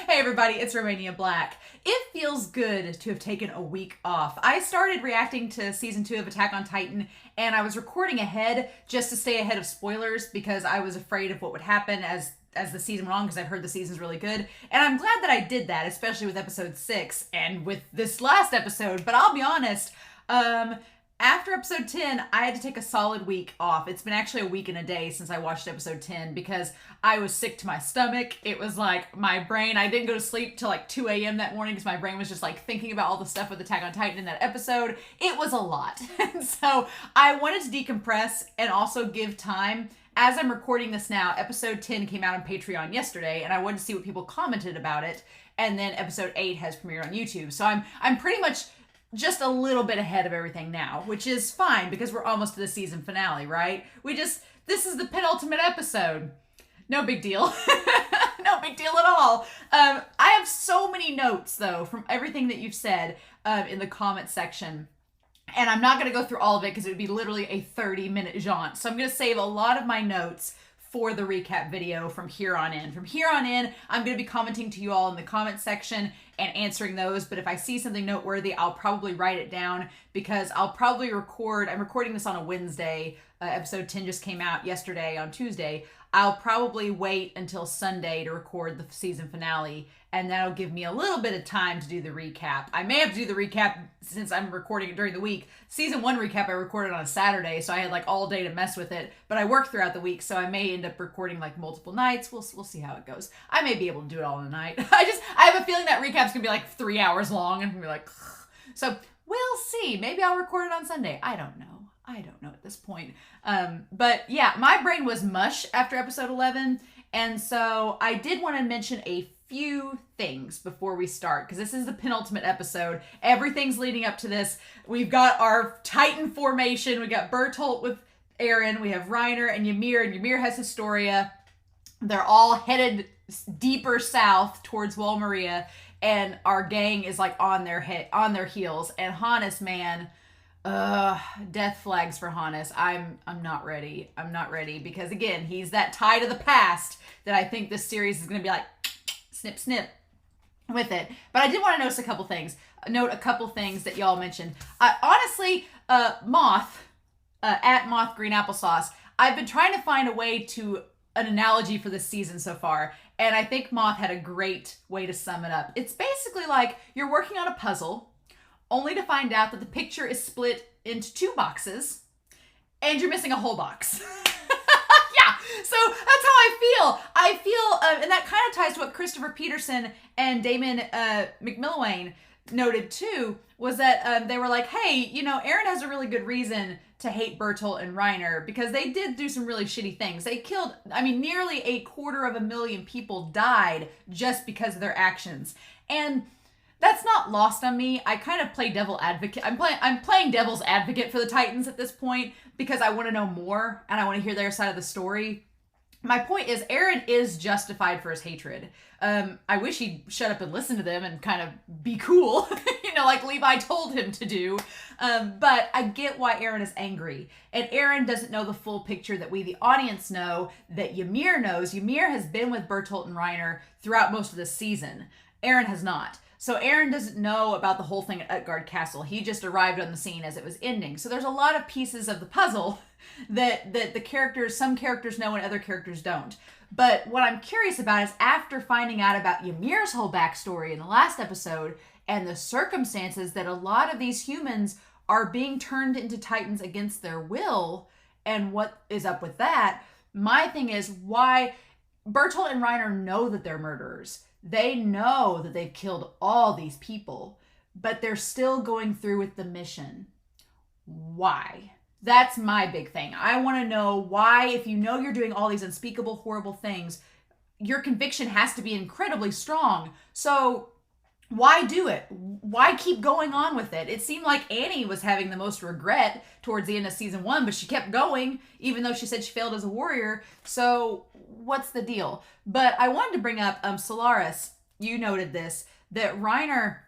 Hey everybody, it's Romania Black. It feels good to have taken a week off. I started reacting to season 2 of Attack on Titan, and I was recording ahead just to stay ahead of spoilers because I was afraid of what would happen as the season went on, because I've heard the season's really good. And I'm glad that I did that, especially with episode 6 and with this last episode. But I'll be honest, after episode 10, I had to take a solid week off. It's been actually a week and a day since I watched episode 10 because I was sick to my stomach. It was like my brain, I didn't go to sleep till like 2 a.m. that morning because my brain was just like thinking about all the stuff with Attack on Titan in that episode. It was a lot. And so I wanted to decompress and also give time. As I'm recording this now, episode 10 came out on Patreon yesterday, and I wanted to see what people commented about it. And then episode 8 has premiered on YouTube. So I'm pretty much just a little bit ahead of everything now, which is fine because we're almost to the season finale, right? This is the penultimate episode. No big deal. No big deal at all. I have so many notes, though, from everything that you've said in the comment section. And I'm not going to go through all of it because it would be literally a 30-minute jaunt. So I'm going to save a lot of my notes for the recap video from here on in. From here on in, I'm going to be commenting to you all in the comment section and answering those. But if I see something noteworthy, I'll probably write it down because I'll probably record. I'm recording this on a Wednesday. Episode 10 just came out yesterday on Tuesday. I'll probably wait until Sunday to record the season finale, and that'll give me a little bit of time to do the recap. I may have to do the recap since I'm recording it during the week. Season 1 recap I recorded on a Saturday, so I had like all day to mess with it, but I work throughout the week, so I may end up recording like multiple nights. We'll see how it goes. I may be able to do it all in a night. I have a feeling that recap's gonna be like 3 hours long, and I'm gonna be like, ugh. So we'll see. Maybe I'll record it on Sunday. I don't know at this point. But yeah, my brain was mush after episode 11. And so I did want to mention a few things before we start, because this is the penultimate episode. Everything's leading up to this. We've got our Titan formation. We got Bertolt with Eren. We have Reiner and Ymir has Historia. They're all headed deeper south towards Wall Maria. And our gang is like on their heels. And Hannes, man, death flags for Hannes. I'm not ready. I'm not ready because again, he's that tie to the past that I think this series is going to be like snip, snip with it. But I did want to note a couple things that y'all mentioned. Honestly, Moth, at Moth Green Applesauce, I've been trying to find a way to an analogy for this season so far. And I think Moth had a great way to sum it up. It's basically like you're working on a puzzle only to find out that the picture is split into 2 boxes and you're missing a whole box. Yeah, so that's how I feel, and that kind of ties to what Christopher Peterson and Damon McMilliwain noted too, was that they were like, hey, Eren has a really good reason to hate Bertolt and Reiner because they did do some really shitty things. They killed, nearly 250,000 people died just because of their actions. And that's not lost on me. I kind of play devil advocate. I'm playing devil's advocate for the Titans at this point because I want to know more and I want to hear their side of the story. My point is, Eren is justified for his hatred. I wish he'd shut up and listen to them and kind of be cool, like Levi told him to do. But I get why Eren is angry. And Eren doesn't know the full picture that we, the audience, know, that Ymir knows. Ymir has been with Bertolt and Reiner throughout most of this season. Eren has not. So Eren doesn't know about the whole thing at Utgard Castle. He just arrived on the scene as it was ending. So there's a lot of pieces of the puzzle that some characters know and other characters don't. But what I'm curious about is after finding out about Ymir's whole backstory in the last episode and the circumstances that a lot of these humans are being turned into Titans against their will and what is up with that, my thing is why Bertolt and Reiner know that they're murderers. They know that they've killed all these people, but they're still going through with the mission. Why? That's my big thing. I want to know why, if you know you're doing all these unspeakable, horrible things, your conviction has to be incredibly strong. So why do it? Why keep going on with it? It seemed like Annie was having the most regret towards the end of season 1, but she kept going, even though she said she failed as a warrior. So what's the deal? But I wanted to bring up Solaris. You noted this, that Reiner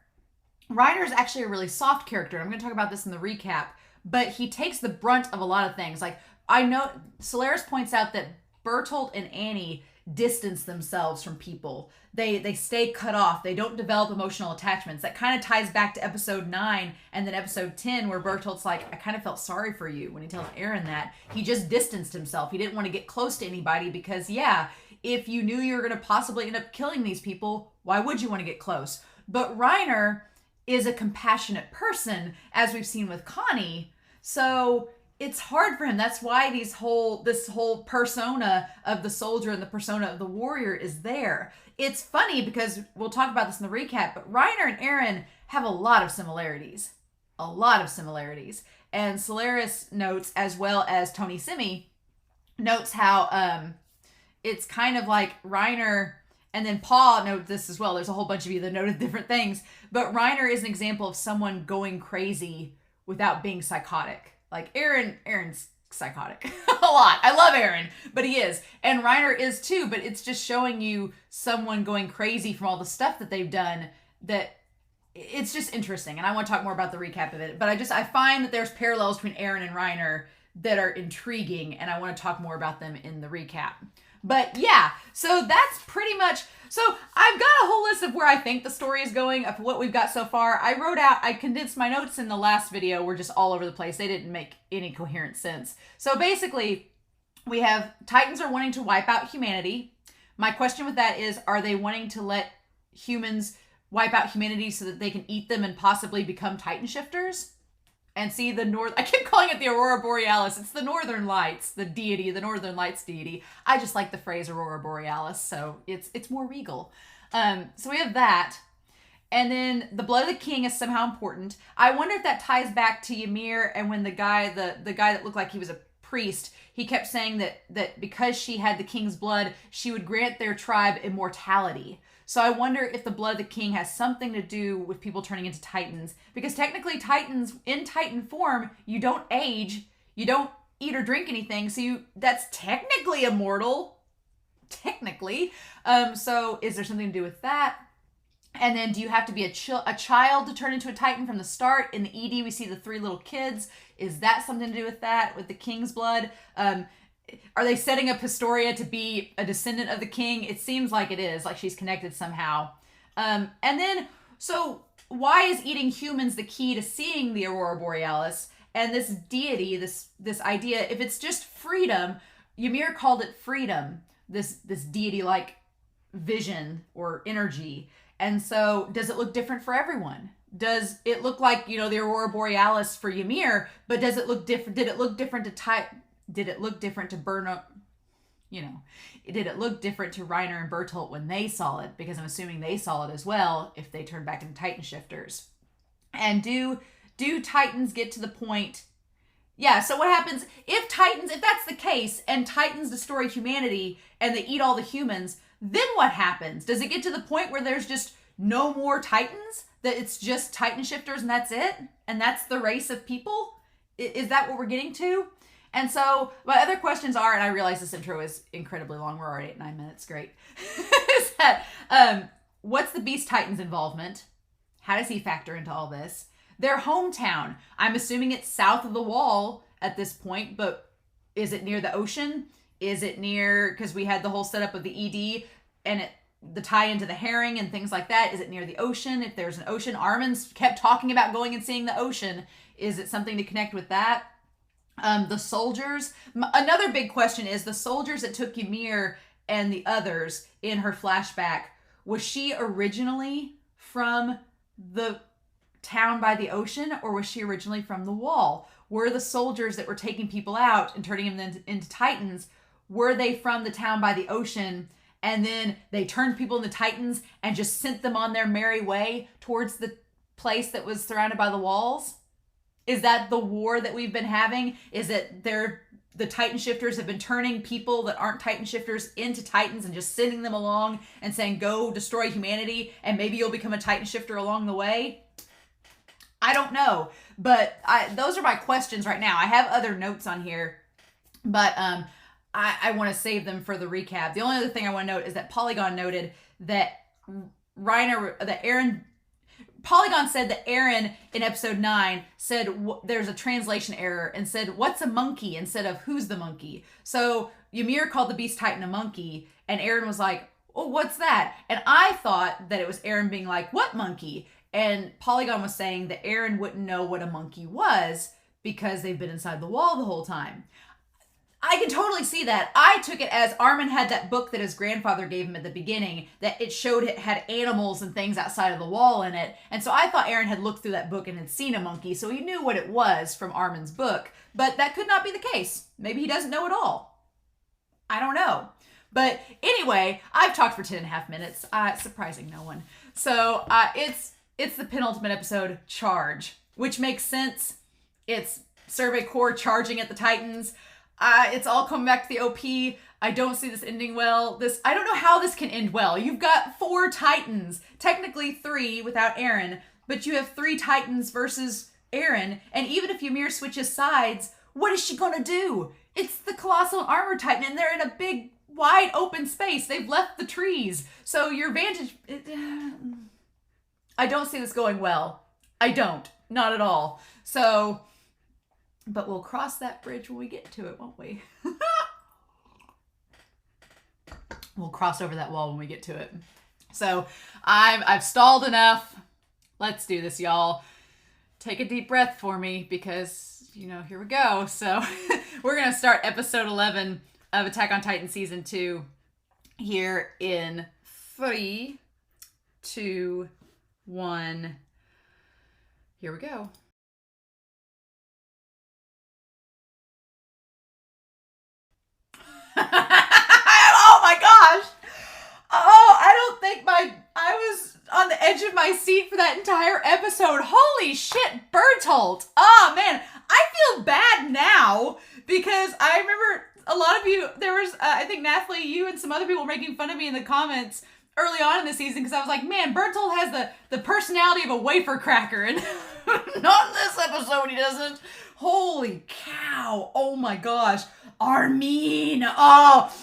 is actually a really soft character. I'm going to talk about this in the recap, but he takes the brunt of a lot of things. Like, I know Solaris points out that Bertolt and Annie distance themselves from people. They stay cut off. They don't develop emotional attachments. That kind of ties back to episode 9 and then episode 10, where Bertolt's like, I kind of felt sorry for you when he tells Aaron that. He just distanced himself. He didn't want to get close to anybody because, yeah, if you knew you were going to possibly end up killing these people, why would you want to get close? But Reiner is a compassionate person, as we've seen with Connie. So it's hard for him. That's why this whole persona of the soldier and the persona of the warrior is there. It's funny because we'll talk about this in the recap, but Reiner and Aaron have a lot of similarities. A lot of similarities. And Solaris notes, as well as Tony Simi, notes how it's kind of like Reiner, and then Paul noted this as well. There's a whole bunch of you that noted different things. But Reiner is an example of someone going crazy without being psychotic. Like Aaron's psychotic a lot. I love Aaron, but he is. And Reiner is too, but it's just showing you someone going crazy from all the stuff that they've done, that it's just interesting. And I want to talk more about the recap of it. But I find that there's parallels between Aaron and Reiner that are intriguing, and I want to talk more about them in the recap. But yeah, so that's pretty much, so I've got a whole list of where I think the story is going, of what we've got so far. I condensed my notes in the last video, were just all over the place. They didn't make any coherent sense. So basically, we have Titans are wanting to wipe out humanity. My question with that is, are they wanting to let humans wipe out humanity so that they can eat them and possibly become Titan shifters? And see I keep calling it the Aurora Borealis. It's the Northern Lights, the deity, the Northern Lights deity. I just like the phrase Aurora Borealis, so it's more regal. So we have that. And then the blood of the king is somehow important. I wonder if that ties back to Ymir, and when the guy that looked like he was a priest, he kept saying that because she had the king's blood, she would grant their tribe immortality. So I wonder if the blood of the king has something to do with people turning into Titans. Because technically Titans, in Titan form, you don't age, you don't eat or drink anything, so that's technically immortal. Technically. So is there something to do with that? And then do you have to be a child to turn into a Titan from the start? In the ED, we see the 3 little kids. Is that something to do with that, with the king's blood? Are they setting up Historia to be a descendant of the king? It seems like it is, like she's connected somehow. And then, so why is eating humans the key to seeing the Aurora Borealis? And this deity, this idea, if it's just freedom, Ymir called it freedom, this deity-like vision or energy. And so does it look different for everyone? Does it look like, the Aurora Borealis for Ymir, but does it look different? Did it look different to Did it look different to did it look different to Reiner and Bertolt when they saw it? Because I'm assuming they saw it as well if they turned back into Titan shifters. And do Titans get to the point? Yeah, so what happens if that's the case, and Titans destroy humanity and they eat all the humans, then what happens? Does it get to the point where there's just no more Titans? That it's just Titan shifters and that's it? And that's the race of people? Is that what we're getting to? And so my other questions are, and I realize this intro is incredibly long. We're already at 9 minutes. Great. Is that, what's the Beast Titan's involvement? How does he factor into all this? Their hometown. I'm assuming it's south of the wall at this point, but is it near the ocean? Is it near, because we had the whole setup of the ED and the tie into the herring and things like that. Is it near the ocean? If there's an ocean, Armin's kept talking about going and seeing the ocean. Is it something to connect with that? The soldiers. Another big question is the soldiers that took Ymir and the others in her flashback. Was she originally from the town by the ocean, or was she originally from the wall? Were the soldiers that were taking people out and turning them into Titans, were they from the town by the ocean, and then they turned people into Titans and just sent them on their merry way towards the place that was surrounded by the walls? Is that the war that we've been having? Is that the Titan shifters have been turning people that aren't Titan shifters into Titans and just sending them along and saying, go destroy humanity and maybe you'll become a Titan shifter along the way? I don't know. But those are my questions right now. I have other notes on here, but I want to save them for the recap. The only other thing I want to note is that Polygon noted that Polygon said that Aaron in episode 9 said there's a translation error and said, what's a monkey instead of who's the monkey? So Ymir called the Beast Titan a monkey, and Aaron was like, oh, what's that? And I thought that it was Aaron being like, what monkey? And Polygon was saying that Aaron wouldn't know what a monkey was because they've been inside the wall the whole time. I can totally see that. I took it as Armin had that book that his grandfather gave him at the beginning that it showed it had animals and things outside of the wall in it. And so I thought Aaron had looked through that book and had seen a monkey, so he knew what it was from Armin's book. But that could not be the case. Maybe he doesn't know at all. I don't know. But anyway, I've talked for 10.5 minutes, surprising no one. So it's the penultimate episode, Charge, which makes sense. It's Survey Corps charging at the Titans. It's all coming back to the OP. I don't see this ending well. I don't know how this can end well. You've got 4 Titans, technically 3 without Aaron, but you have 3 Titans versus Aaron. And even if Ymir switches sides, what is she gonna do? It's the Colossal Armor Titan, and they're in a big, wide open space. They've left the trees. So your vantage... I don't see this going well. I don't. Not at all. So... But we'll cross that bridge when we get to it, won't we? We'll cross over that wall when we get to it. So I've stalled enough. Let's do this, y'all. Take a deep breath for me because, here we go. So we're going to start episode 11 of Attack on Titan Season 2 here in 3, 2, 1. Here we go. Oh my gosh. Oh, I don't think I was on the edge of my seat for that entire episode. Holy shit, Bertolt. Oh man, I feel bad now because I remember a lot of you, there was, I think Nathalie, you and some other people were making fun of me in the comments early on in the season because I was like, man, Bertolt has the personality of a wafer cracker, and not in this episode he doesn't. Holy cow. Oh my gosh. Armin. Oh,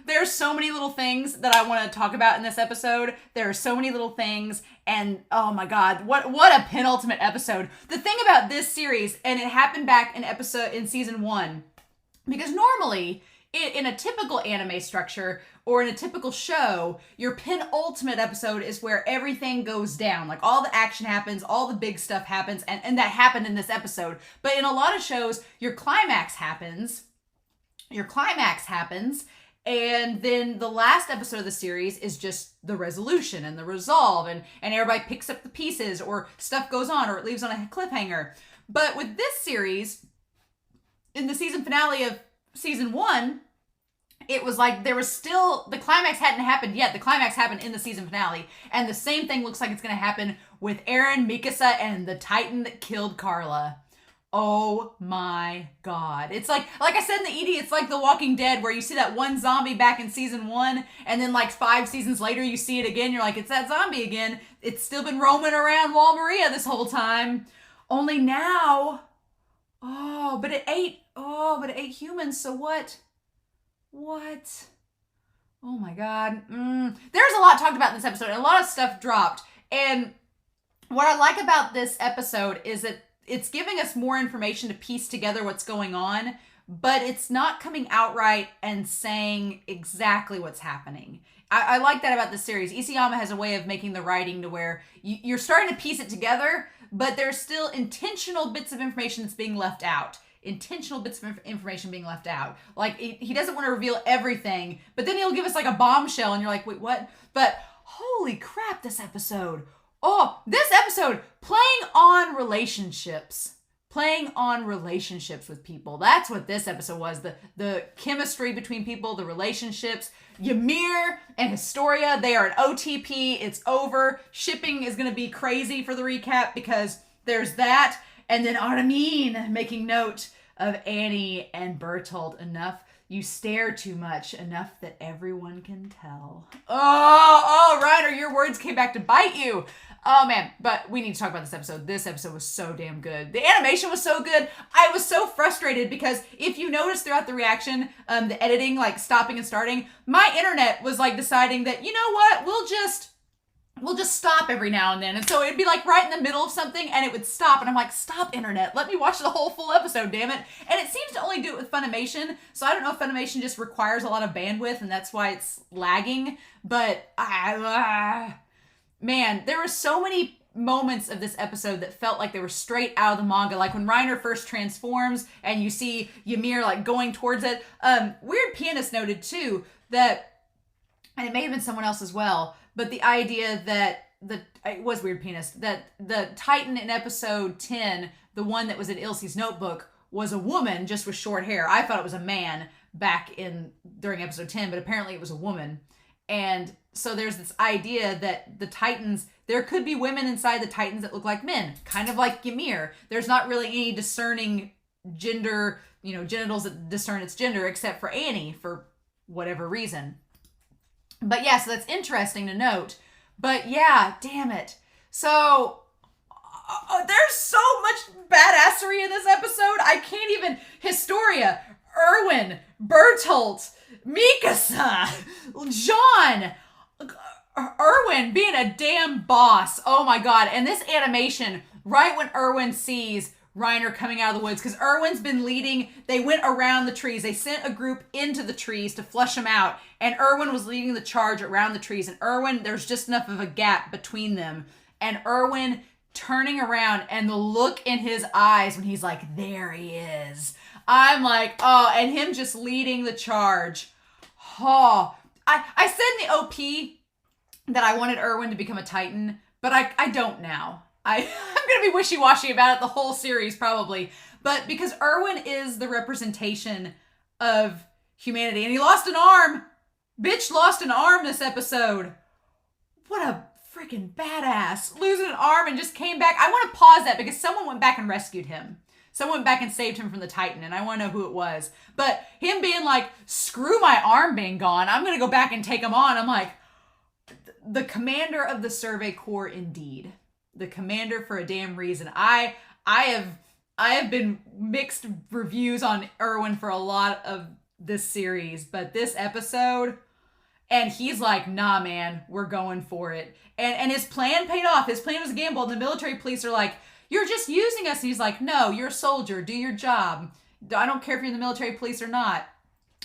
there's so many little things that I want to talk about in this episode. There are so many little things, and oh my god, what a penultimate episode. The thing about this series, and it happened back in season 1, because normally in a typical anime structure or in a typical show, your penultimate episode is where everything goes down. Like all the action happens, all the big stuff happens, and that happened in this episode. But in a lot of shows, your climax happens, and then the last episode of the series is just the resolution and the resolve, and everybody picks up the pieces, or stuff goes on, or it leaves on a cliffhanger. But with this series, in the season finale of season 1, it was like there was still, the climax hadn't happened yet. The climax happened in the season finale. And the same thing looks like it's going to happen with Eren, Mikasa, and the Titan that killed Carla. Oh my god. It's like I said in the ED, it's like The Walking Dead, where you see that one zombie back in season 1, and then like 5 seasons later you see it again. You're like, it's that zombie again. It's still been roaming around Wall Maria this whole time. Only now, but it ate humans, so what? What? Oh my god. There's a lot talked about in this episode, and a lot of stuff dropped. And what I like about this episode is that it's giving us more information to piece together what's going on, but it's not coming outright and saying exactly what's happening. I like that about this series. Isayama has a way of making the writing to where you're starting to piece it together, but there's still intentional bits of information that's being left out. Like, he doesn't want to reveal everything, but then he'll give us like a bombshell, and you're like, wait, what? But holy crap, this episode playing on relationships with people. That's what this episode was. The chemistry between people, the relationships. Ymir and Historia, they are an OTP. It's over. Shipping is going to be crazy for the recap because there's that. And then Armin making note of Annie and Bertolt. Enough. You stare too much. Enough that everyone can tell. Oh, Ryder, your words came back to bite you. Oh, man. But we need to talk about this episode. This episode was so damn good. The animation was so good. I was so frustrated because if you notice throughout the reaction, the editing, like stopping and starting, my internet was like deciding that, you know what, we'll will just stop every now and then. And so it'd be like right in the middle of something and it would stop. And I'm like, stop, internet. Let me watch the whole full episode, damn it. And it seems to only do it with Funimation. So I don't know if Funimation just requires a lot of bandwidth and that's why it's lagging. But man, there were so many moments of this episode that felt like they were straight out of the manga. Like when Reiner first transforms and you see Ymir like going towards it. Weird Pianist noted too that, and it may have been someone else as well, but the idea that it was Weird Pianist, that the Titan in episode 10, the one that was in Ilse's notebook, was a woman just with short hair. I thought it was a man during episode 10, but apparently it was a woman. And so there's this idea that the Titans, there could be women inside the Titans that look like men, kind of like Ymir. There's not really any discerning gender, genitals that discern its gender, except for Annie for whatever reason. But yeah, so that's interesting to note. But yeah, damn it. So there's so much badassery in this episode. I can't even. Historia, Erwin, Bertolt, Mikasa, John, Erwin being a damn boss. Oh my god. And this animation, right when Erwin sees Reiner coming out of the woods, because Erwin's been leading. They went around the trees. They sent a group into the trees to flush them out, and Erwin was leading the charge around the trees. And Erwin, there's just enough of a gap between them, and Erwin turning around and the look in his eyes when he's like, there he is. I'm like, oh, and him just leading the charge. Oh, I said in the OP that I wanted Erwin to become a Titan, but I don't now. I'm going to be wishy-washy about it the whole series, probably. But because Erwin is the representation of humanity. And he lost an arm. Bitch lost an arm this episode. What a freaking badass. Losing an arm and just came back. I want to pause that because someone went back and rescued him. Someone went back and saved him from the Titan. And I want to know who it was. But him being like, screw my arm being gone. I'm going to go back and take him on. I'm like, the commander of the Survey Corps indeed. The commander for a damn reason. I have been mixed reviews on Erwin for a lot of this series, but this episode, and he's like, nah, man, we're going for it. And his plan paid off. His plan was a gamble. And the military police are like, you're just using us. And he's like, no, you're a soldier. Do your job. I don't care if you're in the military police or not.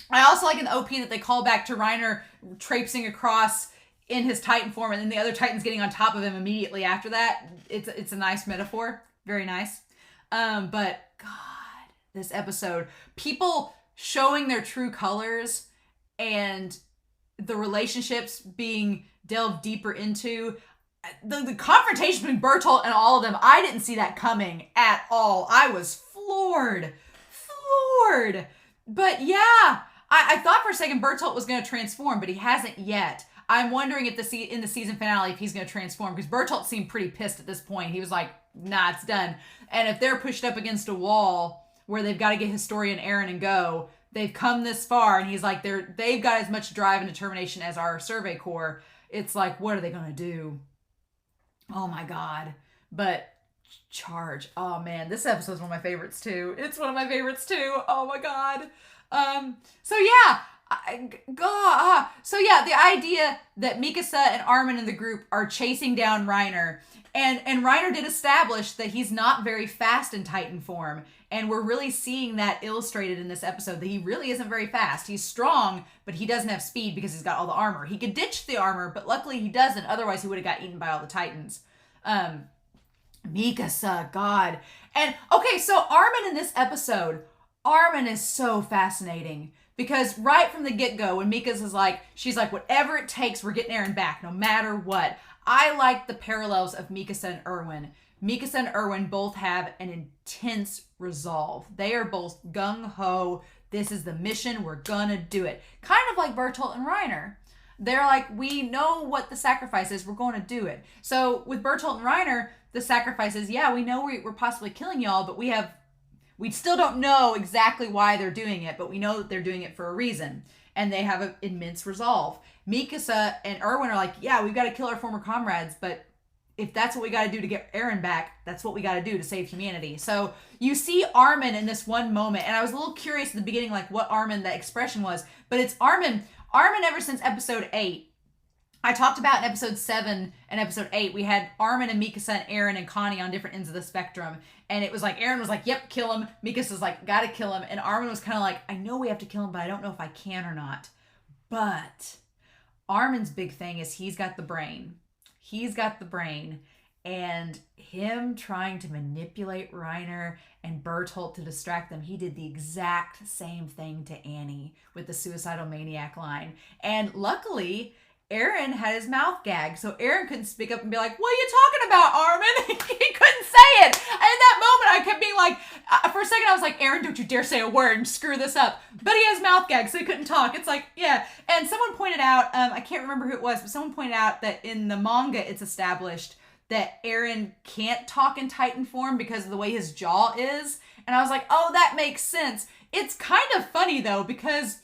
I also like in the OP that they call back to Reiner traipsing across in his Titan form, and then the other Titan's getting on top of him immediately after that. It's a nice metaphor. Very nice. But God, this episode, people showing their true colors and the relationships being delved deeper into. The confrontation between Bertolt and all of them, I didn't see that coming at all. I was floored. But yeah, I thought for a second Bertolt was going to transform, but he hasn't yet. I'm wondering if in the season finale if he's going to transform, because Bertolt seemed pretty pissed at this point. He was like, nah, it's done. And if they're pushed up against a wall where they've got to get Historia and Eren and go, they've come this far, and he's like, they've got as much drive and determination as our Survey Corps. It's like, what are they going to do? Oh my God. But charge. Oh man, this episode's one of my favorites too. It's one of my favorites too. Oh my God. So yeah. So yeah, the idea that Mikasa and Armin in the group are chasing down Reiner, and Reiner did establish that he's not very fast in Titan form, and we're really seeing that illustrated in this episode, that he really isn't very fast. He's strong, but he doesn't have speed because he's got all the armor. He could ditch the armor, but luckily he doesn't, otherwise he would have got eaten by all the Titans. Mikasa, God. And okay, so Armin in this episode, Armin is so fascinating. Because right from the get-go, when Mikasa's like, she's like, whatever it takes, we're getting Eren back, no matter what. I like the parallels of Mikasa and Erwin. Mikasa and Erwin both have an intense resolve. They are both gung-ho. This is the mission. We're gonna do it. Kind of like Bertolt and Reiner. They're like, we know what the sacrifice is. We're going to do it. So with Bertolt and Reiner, the sacrifice is, yeah, we know we're possibly killing y'all, but we still don't know exactly why they're doing it, but we know that they're doing it for a reason. And they have an immense resolve. Mikasa and Erwin are like, yeah, we've got to kill our former comrades, but if that's what we got to do to get Eren back, that's what we got to do to save humanity. So you see Armin in this one moment, and I was a little curious at the beginning, like what Armin, that expression was, but it's Armin ever since episode 8. I talked about in episode 7 and episode 8, we had Armin and Mikasa and Eren and Connie on different ends of the spectrum. And it was like, Eren was like, yep, kill him. Mikasa's like, gotta kill him. And Armin was kind of like, I know we have to kill him, but I don't know if I can or not. But Armin's big thing is he's got the brain. He's got the brain. And him trying to manipulate Reiner and Bertolt to distract them, he did the exact same thing to Annie with the suicidal maniac line. And luckily, Eren had his mouth gagged, so Eren couldn't speak up and be like, what are you talking about, Armin? He couldn't say it. And in that moment, I kept being like, for a second, I was like, Eren, don't you dare say a word and screw this up. But he has mouth gagged, so he couldn't talk. It's like, yeah. And someone pointed out, I can't remember who it was, but someone pointed out that in the manga, it's established that Eren can't talk in Titan form because of the way his jaw is. And I was like, oh, that makes sense. It's kind of funny, though, because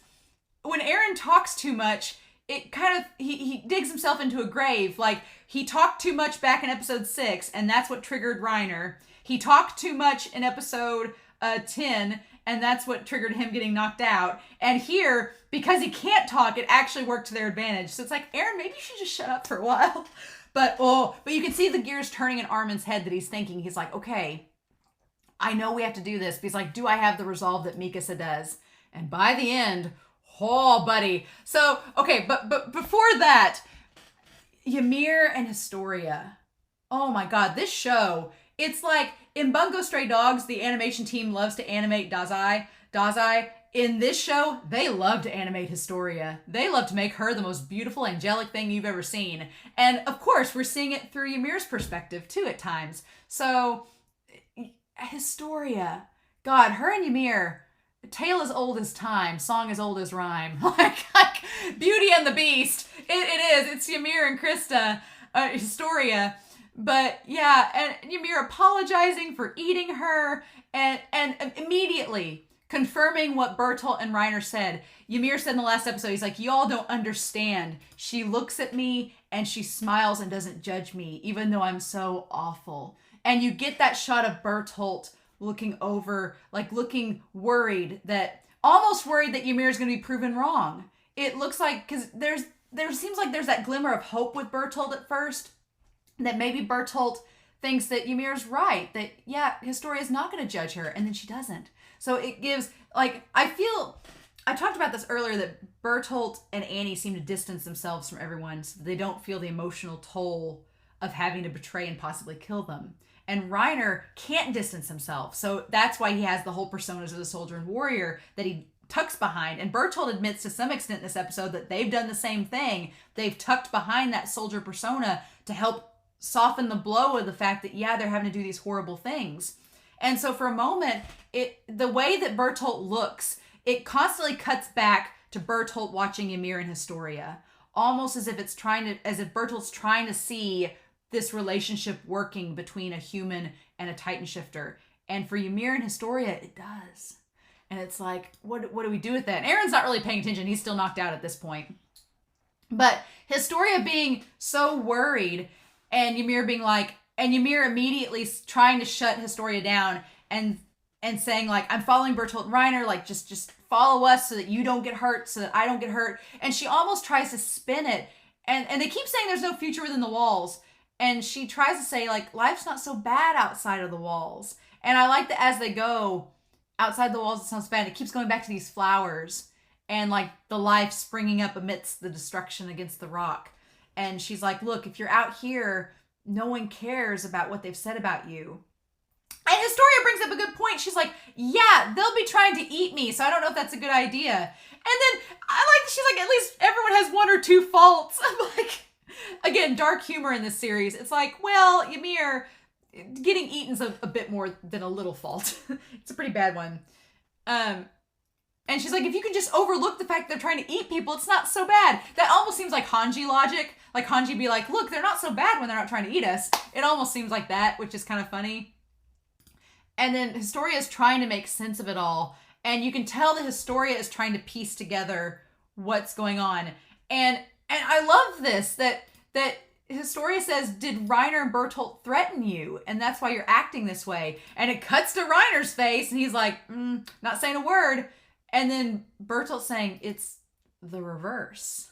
when Eren talks too much, it kind of, he digs himself into a grave. Like, he talked too much back in episode 6, and that's what triggered Reiner. He talked too much in episode 10, and that's what triggered him getting knocked out. And here, because he can't talk, it actually worked to their advantage. So it's like, Eren, maybe you should just shut up for a while. But you can see the gears turning in Armin's head that he's thinking. He's like, okay, I know we have to do this. But he's like, do I have the resolve that Mikasa does? And by the end, oh, buddy. So, okay, but before that, Ymir and Historia. Oh my God, this show, it's like in Bungo Stray Dogs, the animation team loves to animate Dazai. In this show, they love to animate Historia. They love to make her the most beautiful, angelic thing you've ever seen. And of course, we're seeing it through Ymir's perspective too at times. So, Historia. God, her and Ymir, tale as old as time, song as old as rhyme. like Beauty and the Beast. It is. It's Ymir and Krista, Historia. But yeah, and Ymir apologizing for eating her and immediately confirming what Bertolt and Reiner said. Ymir said in the last episode, he's like, y'all don't understand. She looks at me and she smiles and doesn't judge me, even though I'm so awful. And you get that shot of Bertolt looking over, like looking worried, almost worried that Ymir is going to be proven wrong. It looks like, because there seems like there's that glimmer of hope with Bertolt at first, that maybe Bertolt thinks that Ymir's right, that yeah, Historia is not going to judge her, and then she doesn't. So it gives, like, I talked about this earlier, that Bertolt and Annie seem to distance themselves from everyone so they don't feel the emotional toll of having to betray and possibly kill them. And Reiner can't distance himself, so that's why he has the whole personas of the soldier and warrior that he tucks behind. And Bertolt admits to some extent in this episode that they've done the same thing. They've tucked behind that soldier persona to help soften the blow of the fact that, yeah, they're having to do these horrible things. And so for a moment, the way that Bertolt looks, it constantly cuts back to Bertolt watching Ymir and Historia, almost as if Bertolt's trying to see this relationship working between a human and a Titan shifter. And for Ymir and Historia, it does. And it's like, what do we do with that? And Eren's not really paying attention. He's still knocked out at this point. But Historia being so worried, and Ymir being like, and Ymir immediately trying to shut Historia down and saying, like, I'm following Bertolt and Reiner, like, just follow us so that you don't get hurt, so that I don't get hurt. And she almost tries to spin it. And they keep saying there's no future within the walls. And she tries to say, like, life's not so bad outside of the walls. And I like that as they go, outside the walls, it sounds bad. It keeps going back to these flowers and, like, the life springing up amidst the destruction against the rock. And she's like, look, if you're out here, no one cares about what they've said about you. And Historia brings up a good point. She's like, yeah, they'll be trying to eat me, so I don't know if that's a good idea. And then she's like, at least everyone has one or two faults. I'm like, again, dark humor in this series. It's like, well, Ymir, getting eaten's a bit more than a little fault. It's a pretty bad one. And she's like, if you can just overlook the fact they're trying to eat people, it's not so bad. That almost seems like Hanji logic. Like Hanji be like, look, they're not so bad when they're not trying to eat us. It almost seems like that, which is kind of funny. And then Historia is trying to make sense of it all. And you can tell that Historia is trying to piece together what's going on. And I love this, that Historia says, did Reiner and Bertolt threaten you? And that's why you're acting this way. And it cuts to Reiner's face, and he's like, not saying a word. And then Bertolt saying, it's the reverse.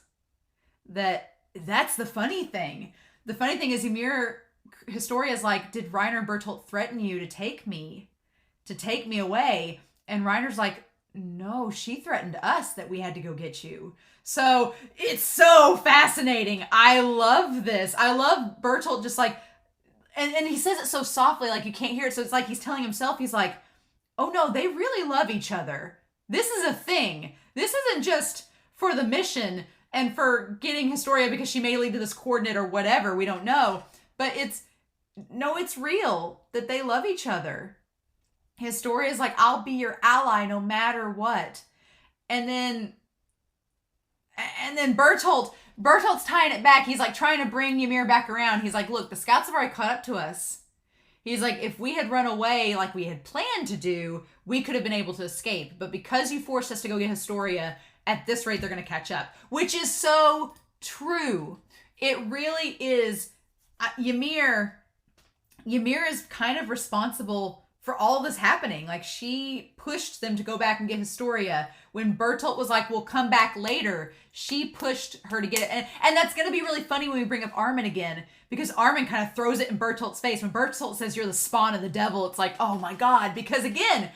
That that's the funny thing. The funny thing is Historia's like, did Reiner and Bertolt threaten you to take me away? And Reiner's like, no, she threatened us that we had to go get you. So it's so fascinating. I love this. I love Bertolt just like, and he says it so softly, like you can't hear it. So it's like he's telling himself, he's like, oh no, they really love each other. This is a thing. This isn't just for the mission and for getting Historia because she may lead to this coordinate or whatever. We don't know. But it's real that they love each other. Historia's like, I'll be your ally no matter what. And then Bertolt's tying it back. He's like trying to bring Ymir back around. He's like, look, the scouts have already caught up to us. He's like, if we had run away like we had planned to do, we could have been able to escape. But because you forced us to go get Historia, at this rate, they're going to catch up. Which is so true. It really is. Ymir is kind of responsible for all this happening. Like, she pushed them to go back and get Historia. When Bertolt was like, we'll come back later, she pushed her to get it. And that's going to be really funny when we bring up Armin again, because Armin kind of throws it in Bertolt's face. When Bertolt says you're the spawn of the devil, it's like, oh my God. Because again,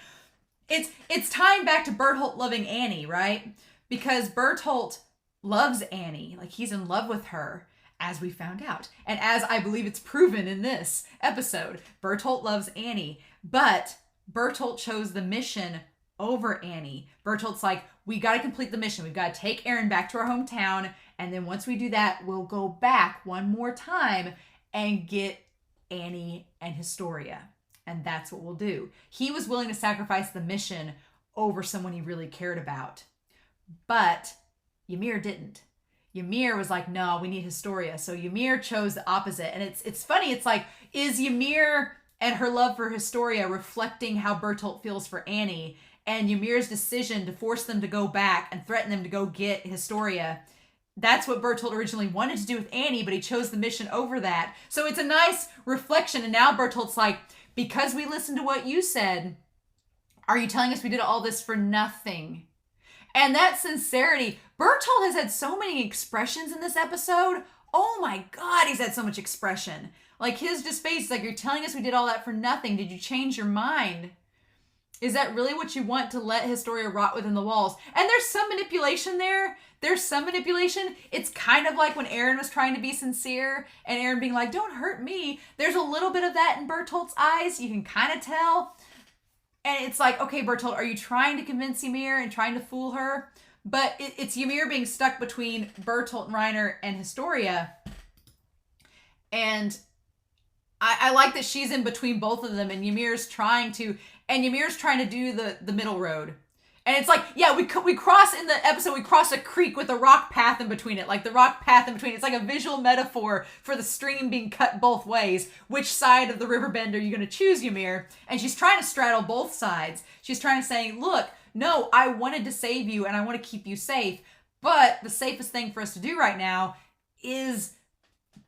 it's tying back to Bertolt loving Annie, right? Because Bertolt loves Annie. Like, he's in love with her, as we found out. And as I believe it's proven in this episode, Bertolt loves Annie. But Bertolt chose the mission over Annie. Bertolt's like, we got to complete the mission. We've got to take Aaron back to our hometown. And then once we do that, we'll go back one more time and get Annie and Historia. And that's what we'll do. He was willing to sacrifice the mission over someone he really cared about. But Ymir didn't. Ymir was like, no, we need Historia. So Ymir chose the opposite. And it's funny. It's like, is Ymir and her love for Historia reflecting how Bertolt feels for Annie? And Ymir's decision to force them to go back and threaten them to go get Historia, that's what Bertolt originally wanted to do with Annie, but he chose the mission over that. So it's a nice reflection. And now Bertolt's like, because we listened to what you said, are you telling us we did all this for nothing? And that sincerity, Bertolt has had so many expressions in this episode. Oh my God, he's had so much expression. Like, his just face, like, you're telling us we did all that for nothing. Did you change your mind? Is that really what you want, to let Historia rot within the walls? And there's some manipulation there. There's some manipulation. It's kind of like when Aaron was trying to be sincere and Aaron being like, don't hurt me. There's a little bit of that in Bertolt's eyes. You can kind of tell. And it's like, okay, Bertolt, are you trying to convince Ymir and trying to fool her? But it's Ymir being stuck between Bertolt and Reiner and Historia. And I like that she's in between both of them, and Ymir's trying to do the middle road. And it's like, yeah, we cross in the episode, we cross a creek with a rock path in between it. Like, the rock path in between. It's like a visual metaphor for the stream being cut both ways. Which side of the riverbend are you going to choose, Ymir? And she's trying to straddle both sides. She's trying to say, look, no, I wanted to save you and I want to keep you safe. But the safest thing for us to do right now is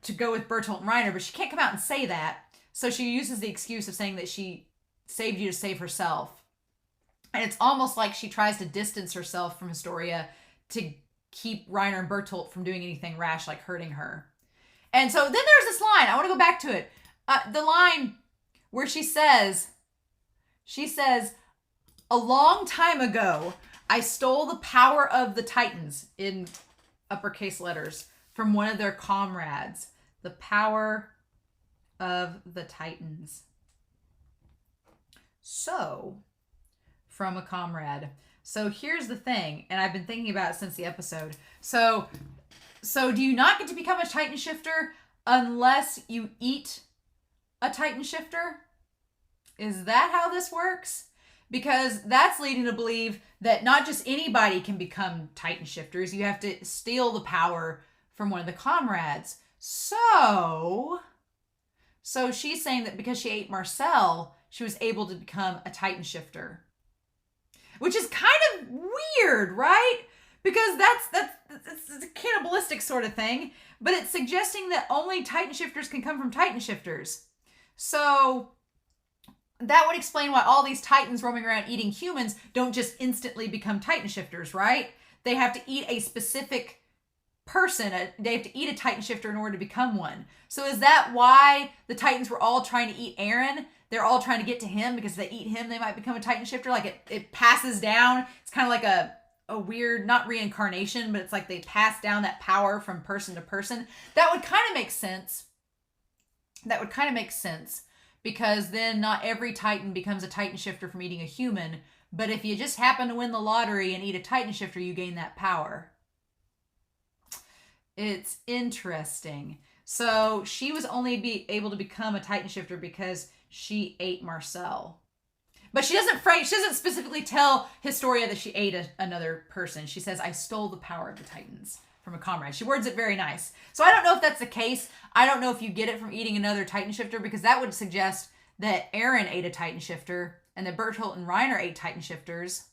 to go with Bertolt and Reiner. But she can't come out and say that. So she uses the excuse of saying that she saved you to save herself. And it's almost like she tries to distance herself from Historia to keep Reiner and Bertolt from doing anything rash, like hurting her. And so then there's this line. I want to go back to it. The line where she says, a long time ago, I stole the power of the Titans, in uppercase letters, from one of their comrades. The power of the Titans. So, from a comrade. So here's the thing, and I've been thinking about it since the episode. So do you not get to become a Titan shifter unless you eat a Titan shifter? Is that how this works? Because that's leading to believe that not just anybody can become Titan shifters. You have to steal the power from one of the comrades. So she's saying that because she ate Marcel, she was able to become a Titan shifter. Which is kind of weird, right? Because it's a cannibalistic sort of thing. But it's suggesting that only Titan shifters can come from Titan shifters. So that would explain why all these Titans roaming around eating humans don't just instantly become Titan shifters, right? They have to eat a specific person. They have to eat a Titan shifter in order to become one. So is that why the Titans were all trying to eat Aaron? They're all trying to get to him because if they eat him, they might become a Titan shifter. Like it passes down. It's kind of like a weird, not reincarnation, but it's like they pass down that power from person to person. That would kind of make sense. Because then not every Titan becomes a Titan shifter from eating a human. But if you just happen to win the lottery and eat a Titan shifter, you gain that power. It's interesting. So she was only able to become a Titan shifter because she ate Marcel. But she doesn't specifically tell Historia that she ate another person. She says, I stole the power of the Titans from a comrade. She words it very nice. So I don't know if that's the case. I don't know if you get it from eating another Titan shifter, because that would suggest that Aaron ate a Titan shifter and that Bertolt and Reiner ate Titan shifters.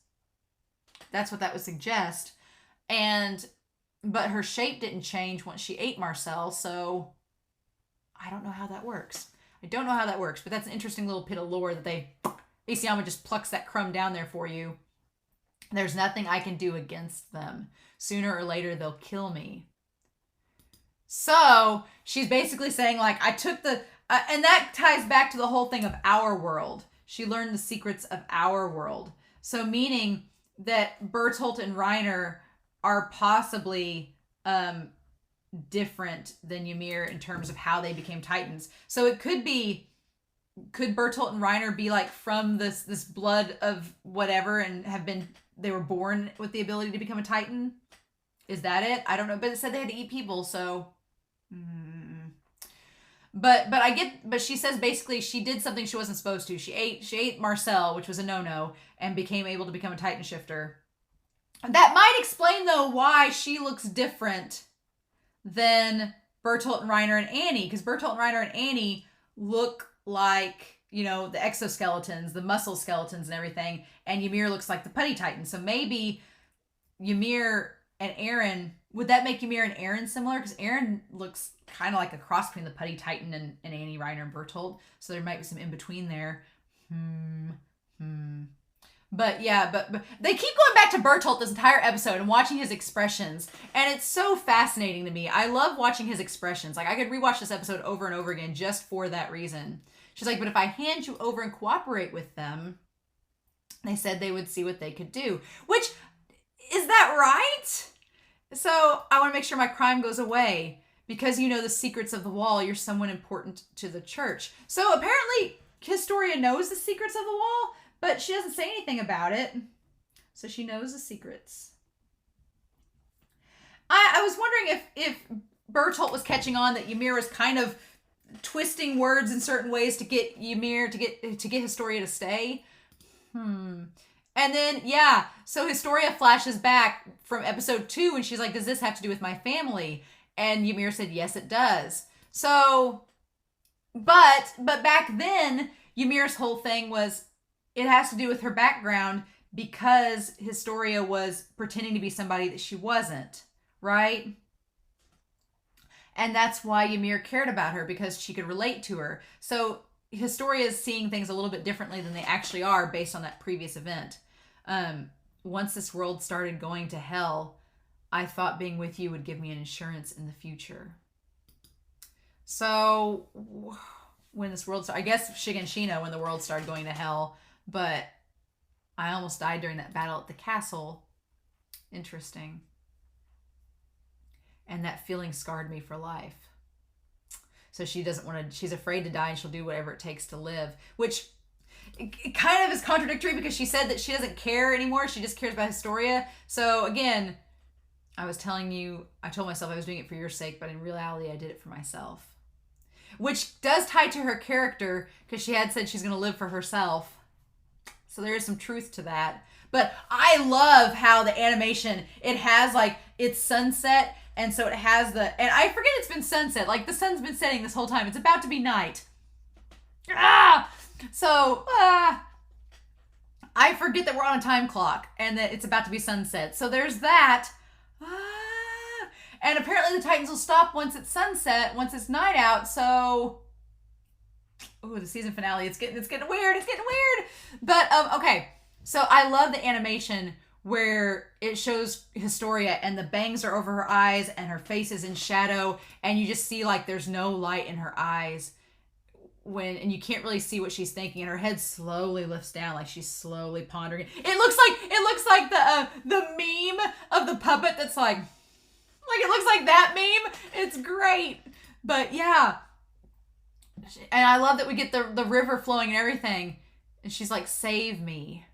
That's what that would suggest. But her shape didn't change once she ate Marcel, so I don't know how that works. But that's an interesting little bit of lore that Isayama just plucks that crumb down there for you. There's nothing I can do against them. Sooner or later, they'll kill me. So she's basically saying, like, I took the... and that ties back to the whole thing of our world. She learned the secrets of our world. So meaning that Bertolt and Reiner are possibly different than Ymir in terms of how they became Titans. So it could Bertolt and Reiner be like from this blood of whatever and they were born with the ability to become a Titan? Is that it? I don't know. But it said they had to eat people, so... But she says basically she did something she wasn't supposed to. She ate Marcel, which was a no-no, and became able to become a Titan shifter. That might explain, though, why she looks different than Bertolt and Reiner and Annie, because Bertolt and Reiner and Annie look like, the exoskeletons, the muscle skeletons and everything, and Ymir looks like the putty Titan. So maybe Ymir and Aaron, would that make Ymir and Aaron similar? Because Aaron looks kind of like a cross between the putty Titan and Annie, Reiner, and Bertolt. So there might be some in between there. But yeah, but they keep going back to Bertolt this entire episode and watching his expressions. And it's so fascinating to me. I love watching his expressions. Like, I could rewatch this episode over and over again just for that reason. She's like, but if I hand you over and cooperate with them, they said they would see what they could do. Which, is that right? So I want to make sure my crime goes away. Because you know the secrets of the wall, you're someone important to the church. So apparently Historia knows the secrets of the wall, but she doesn't say anything about it. So she knows the secrets. I was wondering if Bertolt was catching on that Ymir was kind of twisting words in certain ways to get Ymir, to get Historia to stay. And then, yeah, so Historia flashes back from episode 2 and she's like, does this have to do with my family? And Ymir said, yes, it does. So, but back then, Ymir's whole thing was, it has to do with her background because Historia was pretending to be somebody that she wasn't, right? And that's why Ymir cared about her, because she could relate to her. So Historia is seeing things a little bit differently than they actually are based on that previous event. Once this world started going to hell, I thought being with you would give me an insurance in the future. So when this world started, I guess Shiganshina when the world started going to hell, but I almost died during that battle at the castle. Interesting. And that feeling scarred me for life. So she doesn't want to, she's afraid to die and she'll do whatever it takes to live, which it kind of is contradictory because she said that she doesn't care anymore. She just cares about Historia. So again, I told myself I was doing it for your sake, but in reality, I did it for myself. Which does tie to her character, because she had said she's going to live for herself. So there is some truth to that. But I love how the animation, it has like, it's sunset, and so it has and I forget it's been sunset. Like, the sun's been setting this whole time. It's about to be night. So, I forget that we're on a time clock, and that it's about to be sunset. So there's that. And apparently the Titans will stop once it's sunset, once it's night out. So, the season finale, it's getting weird. But okay. So I love the animation where it shows Historia and the bangs are over her eyes and her face is in shadow, and you just see like there's no light in her eyes and you can't really see what she's thinking, and her head slowly lifts down like she's slowly pondering. It looks like the meme of the puppet that's like it looks like that meme. It's great. But yeah. And I love that we get the river flowing and everything. And she's like, save me.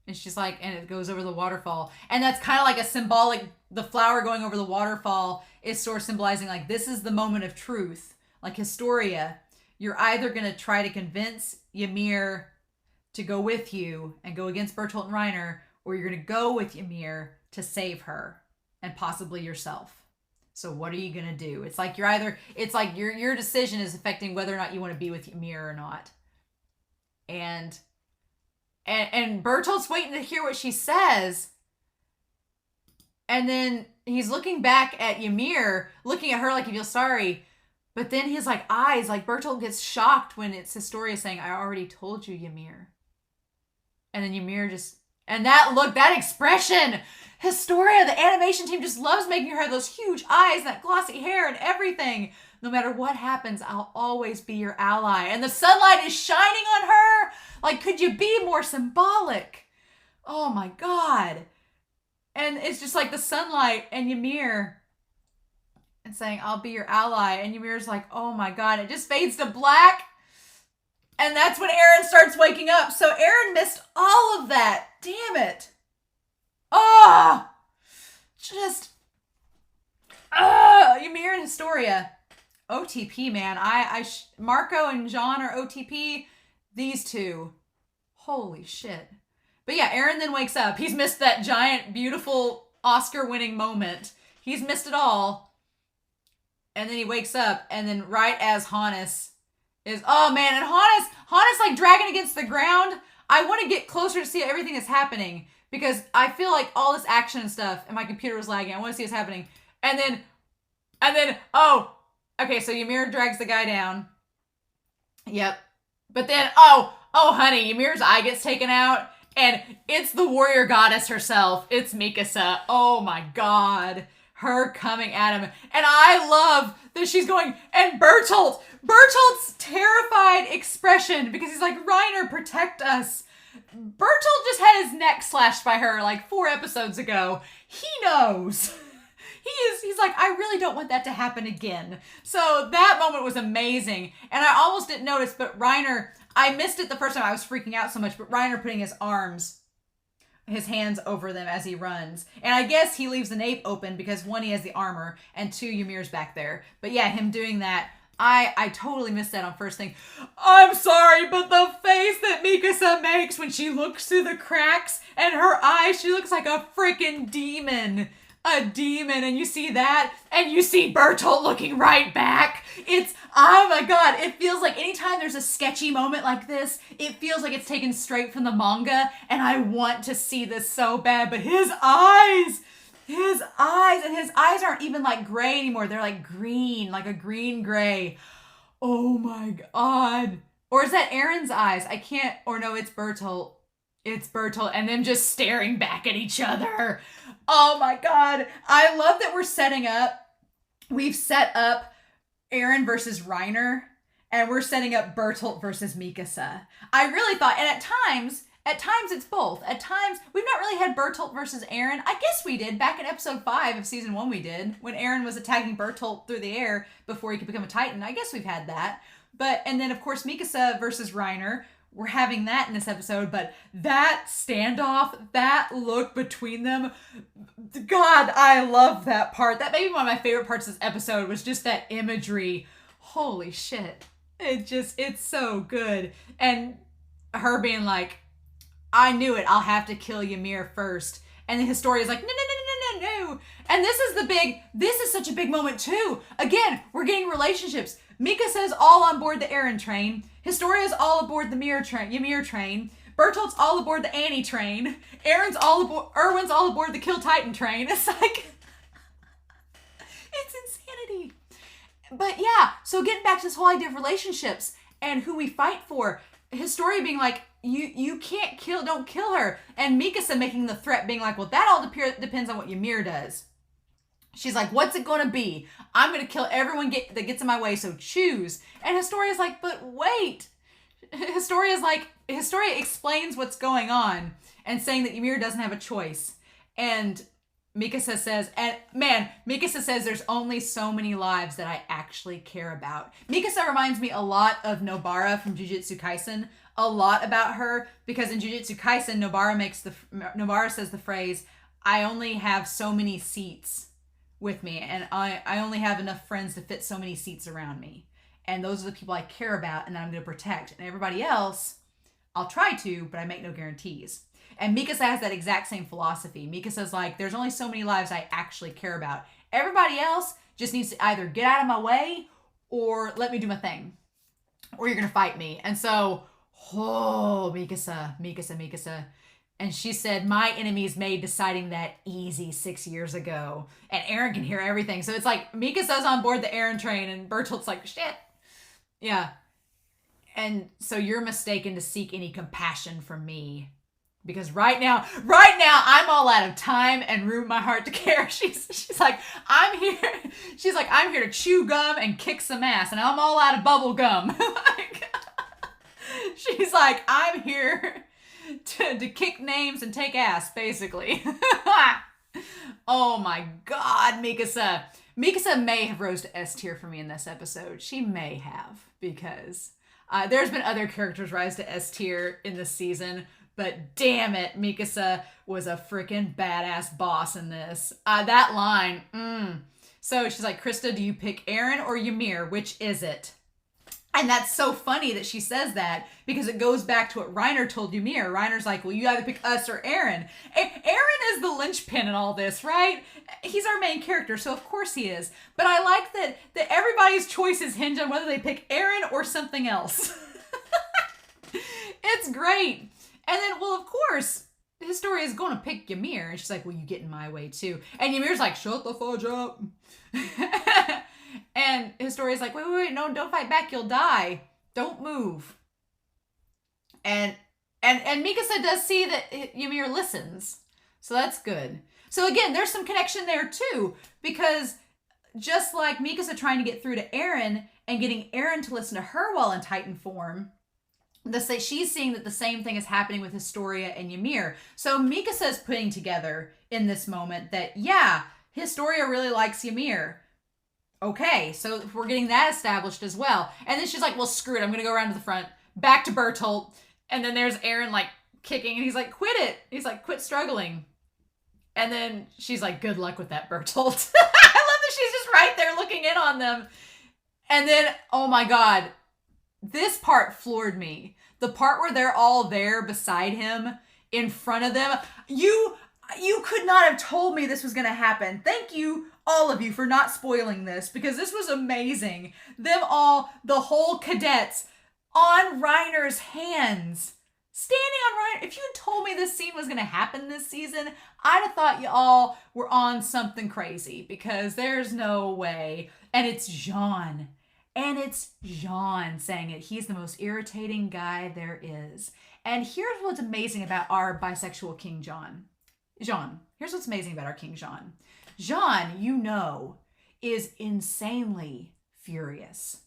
And she's like, and it goes over the waterfall. And that's kind of like a symbolic, the flower going over the waterfall is sort of symbolizing like, this is the moment of truth. Like Historia, you're either going to try to convince Ymir to go with you and go against Bertolt and Reiner, or you're going to go with Ymir to save her and possibly yourself. So what are you going to do? It's like your decision is affecting whether or not you want to be with Ymir or not. And Bertolt's waiting to hear what she says. And then he's looking back at Ymir, looking at her like he feels sorry. But then his like eyes, like Bertolt gets shocked when it's Historia saying, I already told you, Ymir. And then Ymir just, and that look, that expression, Historia, the animation team just loves making her have those huge eyes, that glossy hair and everything. No matter what happens, I'll always be your ally. And the sunlight is shining on her. Like, could you be more symbolic? Oh my God. And it's just like the sunlight and Ymir and saying, I'll be your ally. And Ymir's like, oh my God. It just fades to black. And that's when Eren starts waking up. So Eren missed all of that. Damn it. Oh, Ymir and Historia. OTP, man. Marco and Jean are OTP. These two. Holy shit. But yeah, Eren then wakes up. He's missed that giant, beautiful Oscar-winning moment. He's missed it all. And then he wakes up, and then right as Hannes is, oh man, and Hannes like dragging against the ground. I want to get closer to see everything that's happening, because I feel like all this action and stuff, and my computer was lagging. I want to see what's happening. And then, oh, okay, so Ymir drags the guy down. Yep. But then, oh, honey, Ymir's eye gets taken out, and it's the warrior goddess herself. It's Mikasa. Oh my God. Her coming at him. And I love that she's going, and Bertolt's terrified expression, because he's like, Reiner, protect us. Bertolt just had his neck slashed by her like 4 episodes ago. He knows. He's like, I really don't want that to happen again. So that moment was amazing. And I almost didn't notice, but Reiner, I missed it the first time. I was freaking out so much, but Reiner putting his hands over them as he runs. And I guess he leaves the nape open because 1, he has the armor, and 2, Ymir's back there. But yeah, him doing that, I totally missed that on first thing. I'm sorry, but the face that Mikasa makes when she looks through the cracks and her eyes, she looks like a freaking demon. A demon, and you see that, and you see Bertolt looking right back. It's, oh my God, it feels like anytime there's a sketchy moment like this, it feels like it's taken straight from the manga, and I want to see this so bad. But his eyes, and his eyes aren't even like gray anymore. They're like green, like a green gray. Oh my God. Or is that Eren's eyes? I can't, or no, it's Bertolt. It's Bertolt and them just staring back at each other. Oh my God. I love that we've set up Eren versus Reiner, and we're setting up Bertolt versus Mikasa. I really thought, and at times it's both. At times, we've not really had Bertolt versus Eren. I guess we did. Back in episode 5 of season 1 we did, when Eren was attacking Bertolt through the air before he could become a Titan. I guess we've had that. But, and then of course Mikasa versus Reiner, we're having that in this episode, but that standoff, that look between them, God, I love that part. That may be one of my favorite parts of this episode, was just that imagery. Holy shit. It's so good. And her being like, I knew it, I'll have to kill Ymir first. And the Historia's like, no. And this is such a big moment too. Again, we're getting relationships. Mikasa's all on board the Eren train. Historia's all aboard the Ymir train. Bertolt's all aboard the Annie train. Erwin's all aboard the Kill Titan train. It's like, it's insanity. But yeah, so getting back to this whole idea of relationships and who we fight for. Historia being like, you can't don't kill her. And Mikasa making the threat, being like, well, that all depends on what Ymir does. She's like, what's it going to be? I'm going to kill everyone that gets in my way, so choose. And Historia's like, but wait. Historia explains what's going on and saying that Ymir doesn't have a choice. And Mikasa says there's only so many lives that I actually care about. Mikasa reminds me a lot of Nobara from Jujutsu Kaisen. A lot about her, because in Jujutsu Kaisen, Nobara says the phrase, I only have so many seats with me, and I only have enough friends to fit so many seats around me. And those are the people I care about and that I'm going to protect. And everybody else, I'll try to, but I make no guarantees. And Mikasa has that exact same philosophy. Mikasa's like, there's only so many lives I actually care about. Everybody else just needs to either get out of my way or let me do my thing. Or you're going to fight me. And so, Mikasa. And she said, my enemies made deciding that easy 6 years ago. And Eren can hear everything. So it's like, Mikasa's on board the Eren train and Bertolt's like, shit. Yeah. And so you're mistaken to seek any compassion from me. Because right now, I'm all out of time and room my heart to care. She's like, I'm here. She's like, I'm here to chew gum and kick some ass. And I'm all out of bubble gum. She's like, I'm here to kick names and take ass, basically. Oh my God, Mikasa. Mikasa may have rose to S tier for me in this episode. She may have, because there's been other characters rise to S tier in this season, but damn it, Mikasa was a freaking badass boss in this. That line, So she's like, Krista, do you pick Eren or Ymir? Which is it? And that's so funny that she says that, because it goes back to what Reiner told Ymir. Reiner's like, well, you either pick us or Eren. Eren is the linchpin in all this, right? He's our main character, so of course he is. But I like that everybody's choices hinge on whether they pick Eren or something else. It's great. And then, well, of course, Historia is going to pick Ymir. And she's like, well, you get in my way too. And Ymir's like, shut the fudge up. And Historia's like, wait, no, don't fight back, you'll die. Don't move. And Mikasa does see that Ymir listens. So that's good. So again, there's some connection there too, because just like Mikasa trying to get through to Eren and getting Eren to listen to her while in Titan form, she's seeing that the same thing is happening with Historia and Ymir. So Mikasa is putting together in this moment that, yeah, Historia really likes Ymir. Okay, so we're getting that established as well. And then she's like, well, screw it. I'm going to go around to the front. Back to Bertolt. And then there's Eren, like, kicking. And he's like, quit it. He's like, quit struggling. And then she's like, good luck with that, Bertolt. I love that she's just right there looking in on them. And then, oh my God, this part floored me. The part where they're all there beside him, in front of them. You could not have told me this was going to happen. Thank you, all of you, for not spoiling this, because this was amazing. Them all, the whole cadets, on Reiner's hands. Standing on Reiner. If you had told me this scene was going to happen this season, I'd have thought you all were on something crazy, because there's no way. And it's Jean. And it's Jean saying it. He's the most irritating guy there is. And here's what's amazing about our bisexual King Jean. Here's what's amazing about our King Jean. Jean, you know, is insanely furious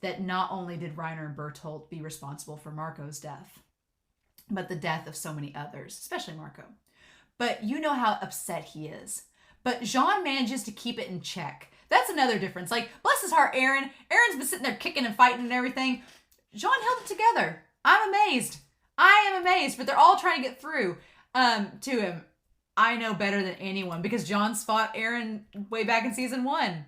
that not only did Reiner and Bertolt be responsible for Marco's death, but the death of so many others, especially Marco. But you know how upset he is. But Jean manages to keep it in check. That's another difference. Like, bless his heart, Eren. Eren's been sitting there kicking and fighting and everything. Jean held it together. I'm amazed. I am amazed. But they're all trying to get through to him. I know better than anyone, because Jean's fought Eren way back in season 1.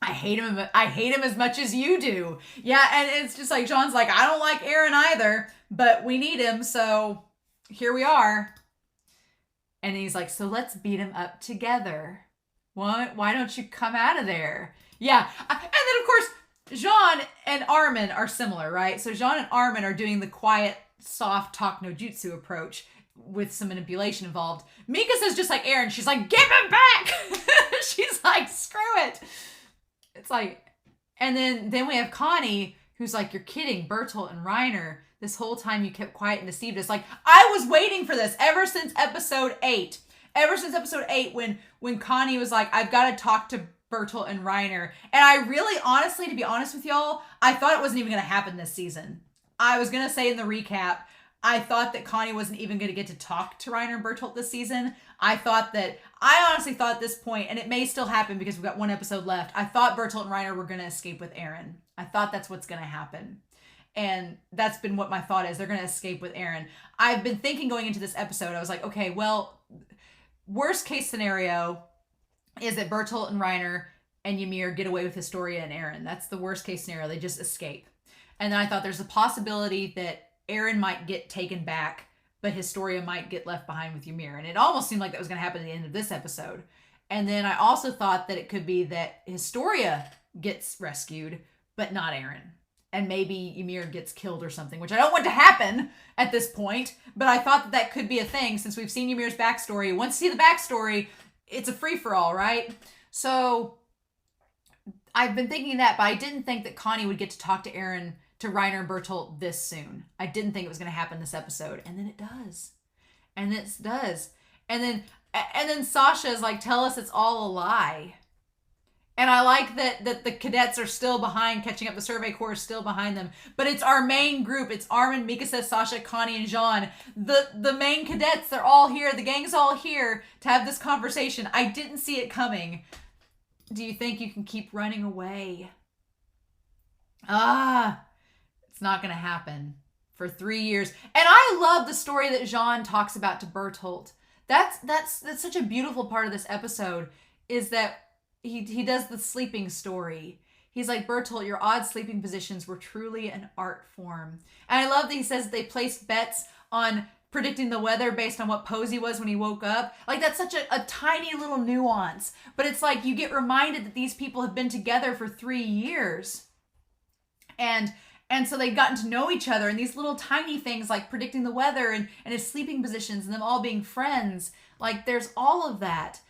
I hate him as much as you do. Yeah, and it's just like, Jean's like, I don't like Eren either, but we need him, so here we are. And he's like, so let's beat him up together. What? Why don't you come out of there? Yeah. And then, of course, Jean and Armin are similar, right? So Jean and Armin are doing the quiet, soft talk no jutsu approach with some manipulation involved. Mikasa's just like Eren. She's like, give him back! She's like, screw it. It's like, and then we have Connie, who's like, you're kidding, Bertolt and Reiner. This whole time you kept quiet and deceived us. Like, I was waiting for this ever since episode 8. Ever since episode 8 when Connie was like, I've got to talk to Bertolt and Reiner. And I really, honestly, to be honest with y'all, I thought it wasn't even going to happen this season. I was going to say in the recap, I thought that Connie wasn't even going to get to talk to Reiner and Bertolt this season. I honestly thought at this point, and it may still happen because we've got one episode left, I thought Bertolt and Reiner were going to escape with Aaron. I thought that's what's going to happen. And that's been what my thought is. They're going to escape with Aaron. I've been thinking going into this episode, I was like, okay, well, worst case scenario is that Bertolt and Reiner and Ymir get away with Historia and Aaron. That's the worst case scenario. They just escape. And then I thought there's a possibility that Aaron might get taken back, but Historia might get left behind with Ymir. And it almost seemed like that was going to happen at the end of this episode. And then I also thought that it could be that Historia gets rescued, but not Aaron. And maybe Ymir gets killed or something, which I don't want to happen at this point. But I thought that could be a thing since we've seen Ymir's backstory. Once you see the backstory, it's a free-for-all, right? So I've been thinking that, but I didn't think that Connie would get to talk to Aaron, to Reiner and Bertolt this soon. I didn't think it was going to happen this episode. And then it does. And it does. And then Sasha's like, tell us it's all a lie. And I like that the cadets are still behind, catching up. The Survey Corps is still behind them. But it's our main group. It's Armin, Mikasa, Sasha, Connie, and Jean. The main cadets, they're all here. The gang's all here to have this conversation. I didn't see it coming. Do you think you can keep running away? It's not going to happen for 3 years. And I love the story that Jean talks about to Bertolt. That's such a beautiful part of this episode, is that he does the sleeping story. He's like, Bertolt, your odd sleeping positions were truly an art form. And I love that he says that they placed bets on predicting the weather based on what pose he was when he woke up. Like, that's such a tiny little nuance. But it's like you get reminded that these people have been together for 3 years. And so they've gotten to know each other, and these little tiny things like predicting the weather and his sleeping positions and them all being friends. Like, there's all of that.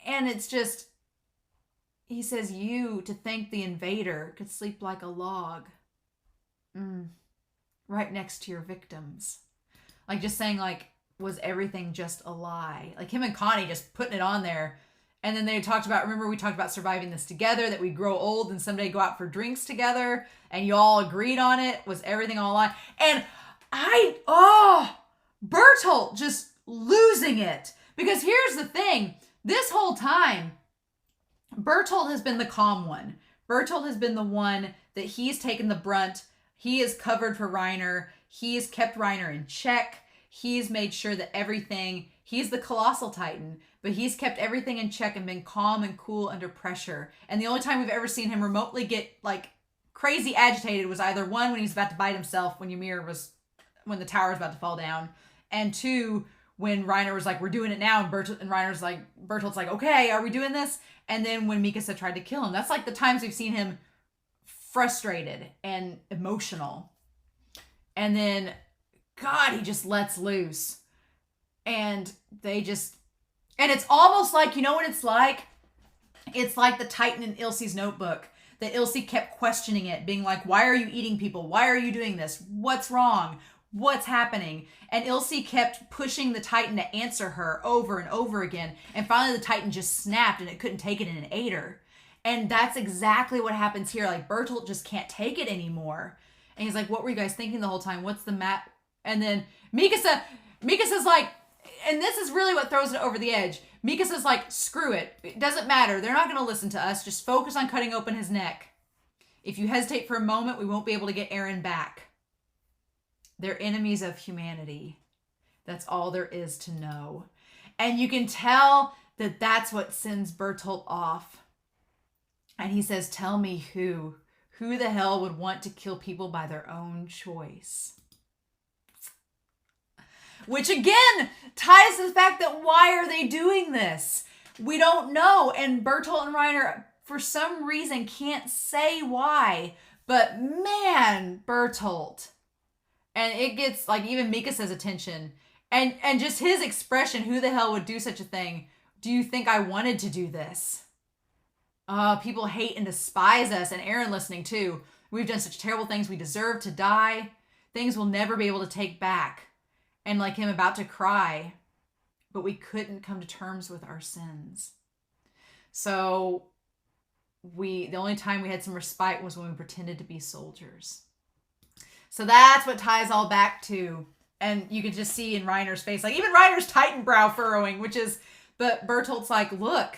And it's just, he says, you, to think the invader could sleep like a log. Right next to your victims. Like, just saying, like, was everything just a lie? Like, him and Connie just putting it on there. And then they talked about, remember we talked about surviving this together, that we'd grow old and someday go out for drinks together. And you all agreed on it. Was everything all a lie? And Bertolt just losing it. Because here's the thing. This whole time, Bertolt has been the calm one. Bertolt has been the one that he's taken the brunt. He is covered for Reiner. He's kept Reiner in check. He's made sure that he's the colossal titan, but he's kept everything in check and been calm and cool under pressure. And the only time we've ever seen him remotely get like crazy agitated was either one, when he was about to bite himself, when the tower was about to fall down, and two, when Reiner was like, we're doing it now, and Bertolt's like, okay, are we doing this? And then when Mikasa tried to kill him. That's like the times we've seen him frustrated and emotional. And then, God, he just lets loose. And it's almost like, you know what it's like? It's like the Titan in Ilse's notebook. That Ilse kept questioning it, being like, why are you eating people? Why are you doing this? What's wrong? What's happening? And Ilse kept pushing the Titan to answer her over and over again. And finally the Titan just snapped and it couldn't take it and it ate her. And that's exactly what happens here. Like, Bertolt just can't take it anymore. And he's like, what were you guys thinking the whole time? What's the map? And then Mikasa's like, and this is really what throws it over the edge. Mikasa's like, screw it. It doesn't matter. They're not going to listen to us. Just focus on cutting open his neck. If you hesitate for a moment, we won't be able to get Aaron back. They're enemies of humanity. That's all there is to know. And you can tell that that's what sends Bertolt off. And he says, tell me who. Who the hell would want to kill people by their own choice? Which again ties to the fact that why are they doing this? We don't know. And Bertolt and Reiner, for some reason, can't say why. But man, Bertolt. And it gets like even Mikasa's attention. And just his expression, who the hell would do such a thing? Do you think I wanted to do this? People hate and despise us. And Aaron listening too. We've done such terrible things. We deserve to die. things we'll never be able to take back, and like him about to cry, but we couldn't come to terms with our sins. So the only time we had some respite was when we pretended to be soldiers. So that's what ties all back to. And you can just see in Reiner's face, like even Reiner's Titan brow furrowing, but Bertolt's like, look,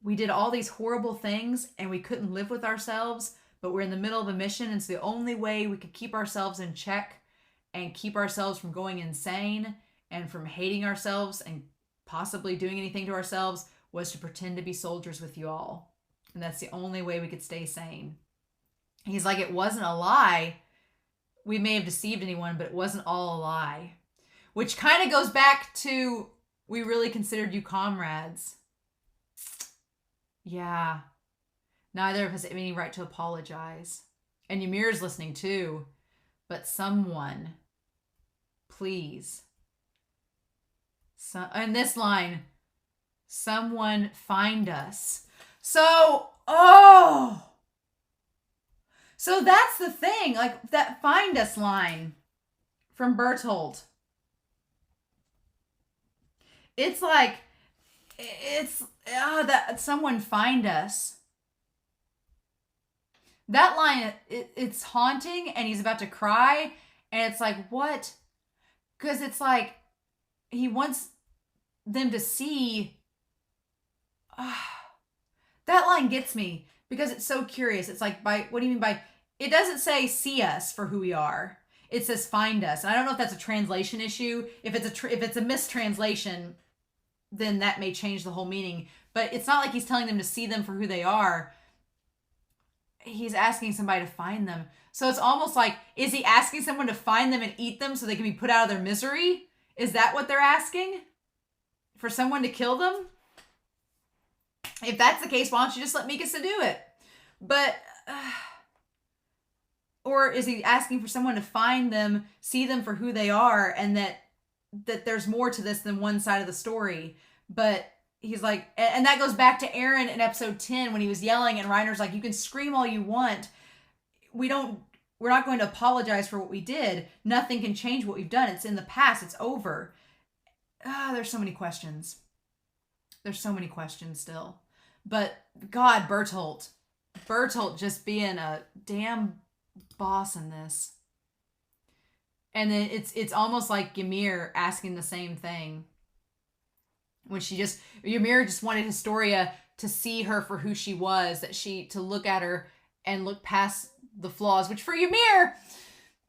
we did all these horrible things and we couldn't live with ourselves, but we're in the middle of a mission. And it's the only way we could keep ourselves in check and keep ourselves from going insane and from hating ourselves and possibly doing anything to ourselves was to pretend to be soldiers with you all. And that's the only way we could stay sane. He's like, it wasn't a lie. We may have deceived anyone, but it wasn't all a lie. Which kind of goes back to, we really considered you comrades. Yeah. Neither of us have any right to apologize. And Ymir's listening too. But someone, please. And this line, someone find us. So that's the thing, like that find us line from Bertolt. It's like, that someone find us. That line, it's haunting, and he's about to cry, and it's like, what? Because it's like, he wants them to see. That line gets me, because it's so curious. It's like, what do you mean by, it doesn't say see us for who we are. It says find us. And I don't know if that's a translation issue. If it's a mistranslation, then that may change the whole meaning. But it's not like he's telling them to see them for who they are. He's asking somebody to find them. So it's almost like, is he asking someone to find them and eat them so they can be put out of their misery? Is that what they're asking? For someone to kill them? If that's the case, why don't you just let Mikasa do it? But, or is he asking for someone to find them, see them for who they are, and that there's more to this than one side of the story? But he's like, and that goes back to Eren in episode 10 when he was yelling, and Reiner's like, you can scream all you want. We're not going to apologize for what we did. Nothing can change what we've done. It's in the past. It's over. There's so many questions. There's so many questions still. But God, Bertolt just being a damn boss in this. And then it's almost like Ymir asking the same thing. When Ymir just wanted Historia to see her for who she was, to look at her and look past the flaws, which for Ymir,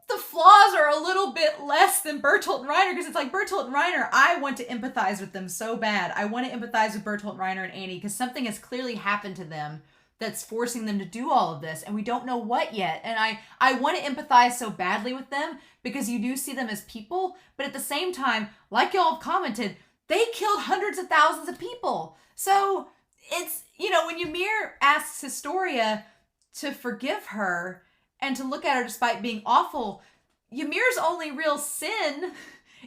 the flaws are a little bit less than Bertolt and Reiner, because it's like Bertolt and Reiner, I want to empathize with them so bad. I want to empathize with Bertolt, Reiner, and Annie, because something has clearly happened to them that's forcing them to do all of this, and we don't know what yet. And I want to empathize so badly with them, because you do see them as people, but at the same time, like y'all have commented, they killed hundreds of thousands of people. So it's, when Ymir asks Historia to forgive her and to look at her despite being awful, Ymir's only real sin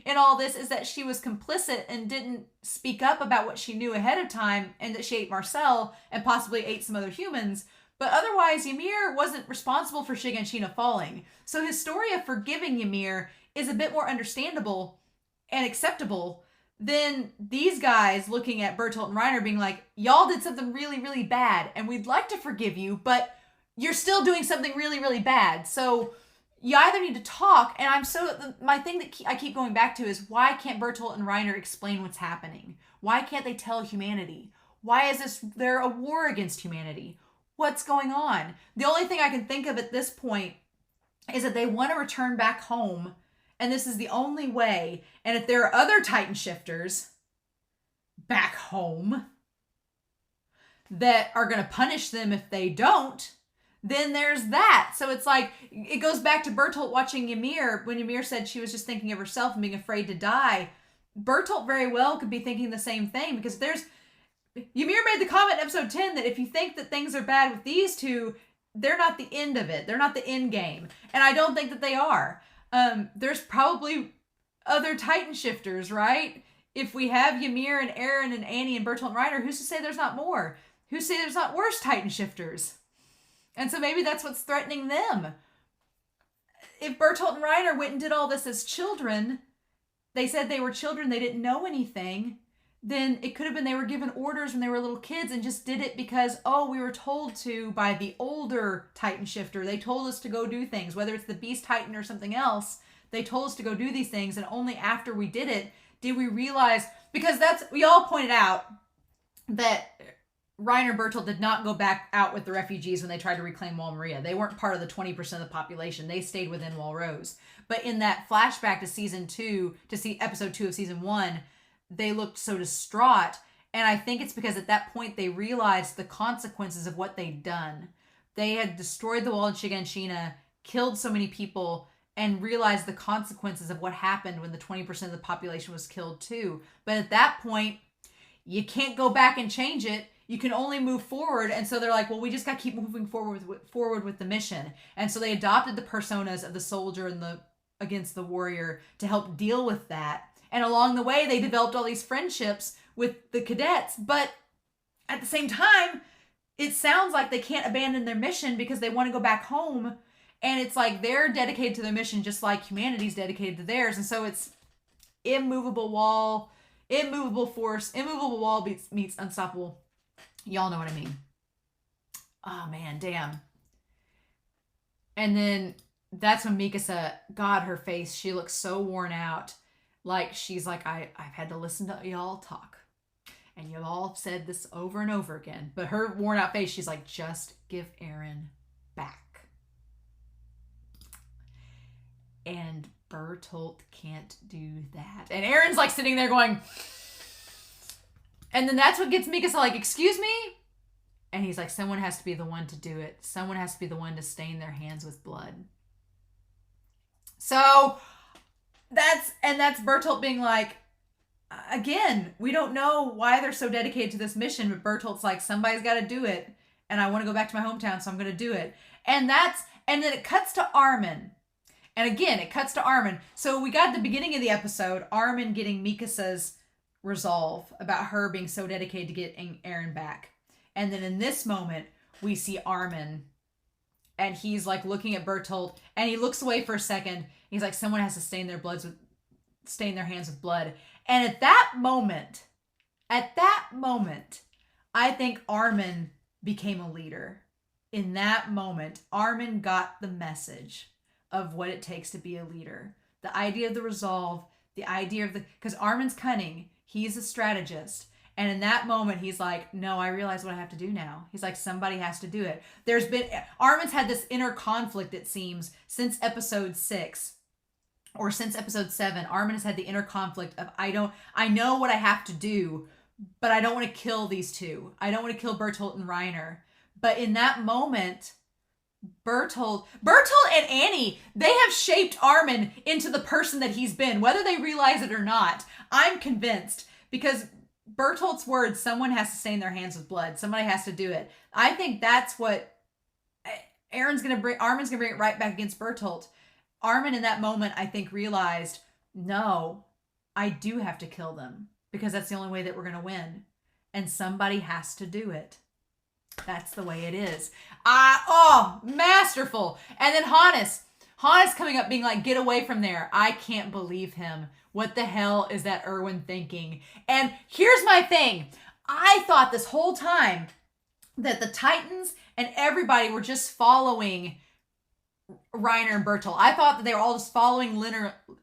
in all this is that she was complicit and didn't speak up about what she knew ahead of time, and that she ate Marcel and possibly ate some other humans. But otherwise, Ymir wasn't responsible for Shiganshina falling. So Historia forgiving Ymir is a bit more understandable and acceptable than these guys looking at Bertolt and Reiner being like, y'all did something really, really bad, and we'd like to forgive you, but you're still doing something really, really bad. So you either need to talk, and my thing that I keep going back to is, why can't Bertolt and Reiner explain what's happening? Why can't they tell humanity? Why is there a war against humanity? What's going on? The only thing I can think of at this point is that they want to return back home, and this is the only way. And if there are other Titan shifters back home that are going to punish them if they don't, then there's that. So it's like, it goes back to Bertolt watching Ymir, when Ymir said she was just thinking of herself and being afraid to die. Bertolt very well could be thinking the same thing, because Ymir made the comment in episode 10 that if you think that things are bad with these two, they're not the end of it. They're not the end game. And I don't think that they are. There's probably other Titan shifters, right? If we have Ymir and Eren and Annie and Bertolt and Reiner, who's to say there's not more? Who's to say there's not worse Titan shifters? And so maybe that's what's threatening them. if Bertolt and Reiner went and did all this as children, they said they were children, they didn't know anything, then it could have been they were given orders when they were little kids and just did it because, oh, we were told to by the older Titan shifter. They told us to go do things, whether it's the Beast Titan or something else. They told us to go do these things, and only after we did it did we realize, because we all pointed out that Reiner and Bertolt did not go back out with the refugees when they tried to reclaim Wall Maria. They weren't part of the 20% of the population. They stayed within Wall Rose. But in that flashback to season 2, to see episode 2 of season 1, they looked so distraught. And I think it's because at that point they realized the consequences of what they'd done. They had destroyed the wall in Shiganshina, killed so many people, and realized the consequences of what happened when the 20% of the population was killed too. But at that point, you can't go back and change it. You can only move forward. And so they're like, well, we just got to keep moving forward with the mission. And so they adopted the personas of the soldier and the against the warrior to help deal with that. And along the way, they developed all these friendships with the cadets. But at the same time, it sounds like they can't abandon their mission because they want to go back home. And it's like they're dedicated to their mission just like humanity's dedicated to theirs. And so it's immovable wall, immovable force, immovable wall meets unstoppable. Y'all know what I mean. Oh, man, damn. And then that's when Mikasa, God, her face, she looks so worn out. Like, she's like, I've had to listen to y'all talk. And you all said this over and over again. But her worn out face, she's like, just give Eren back. And Bertolt can't do that. And Eren's like sitting there going... And then that's what gets Mikasa like, excuse me? And he's like, someone has to be the one to do it. Someone has to be the one to stain their hands with blood. So that's Bertolt being like, again, we don't know why they're so dedicated to this mission, but Bertolt's like, somebody's got to do it. And I want to go back to my hometown, so I'm going to do it. And then it cuts to Armin. And again, it cuts to Armin. So we got at the beginning of the episode, Armin getting Mikasa's resolve about her being so dedicated to getting Eren back. And then in this moment, we see Armin, and he's like looking at Bertolt, and he looks away for a second. He's like, someone has to stain their hands with blood. And at that moment, I think Armin became a leader. In that moment, Armin got the message of what it takes to be a leader. The idea of the resolve, the idea of because Armin's cunning. He's a strategist. And in that moment, he's like, no, I realize what I have to do now. He's like, somebody has to do it. Armin's had this inner conflict, it seems, since episode 6 or since episode 7. Armin has had the inner conflict of, I know what I have to do, but I don't want to kill these two. I don't want to kill Bertolt and Reiner. But in that moment, Bertolt and Annie, they have shaped Armin into the person that he's been, whether they realize it or not. I'm convinced, because Bertolt's words, someone has to stain their hands with blood. Somebody has to do it. I think that's what Armin's going to bring it right back against Bertolt. Armin in that moment, I think, realized, no, I do have to kill them because that's the only way that we're going to win. And somebody has to do it. That's the way it is. Masterful. And then Hannes coming up being like, get away from there. I can't believe him. What the hell is that Erwin thinking? And here's my thing. I thought this whole time that the Titans and everybody were just following Reiner and Bertolt. I thought that they were all just following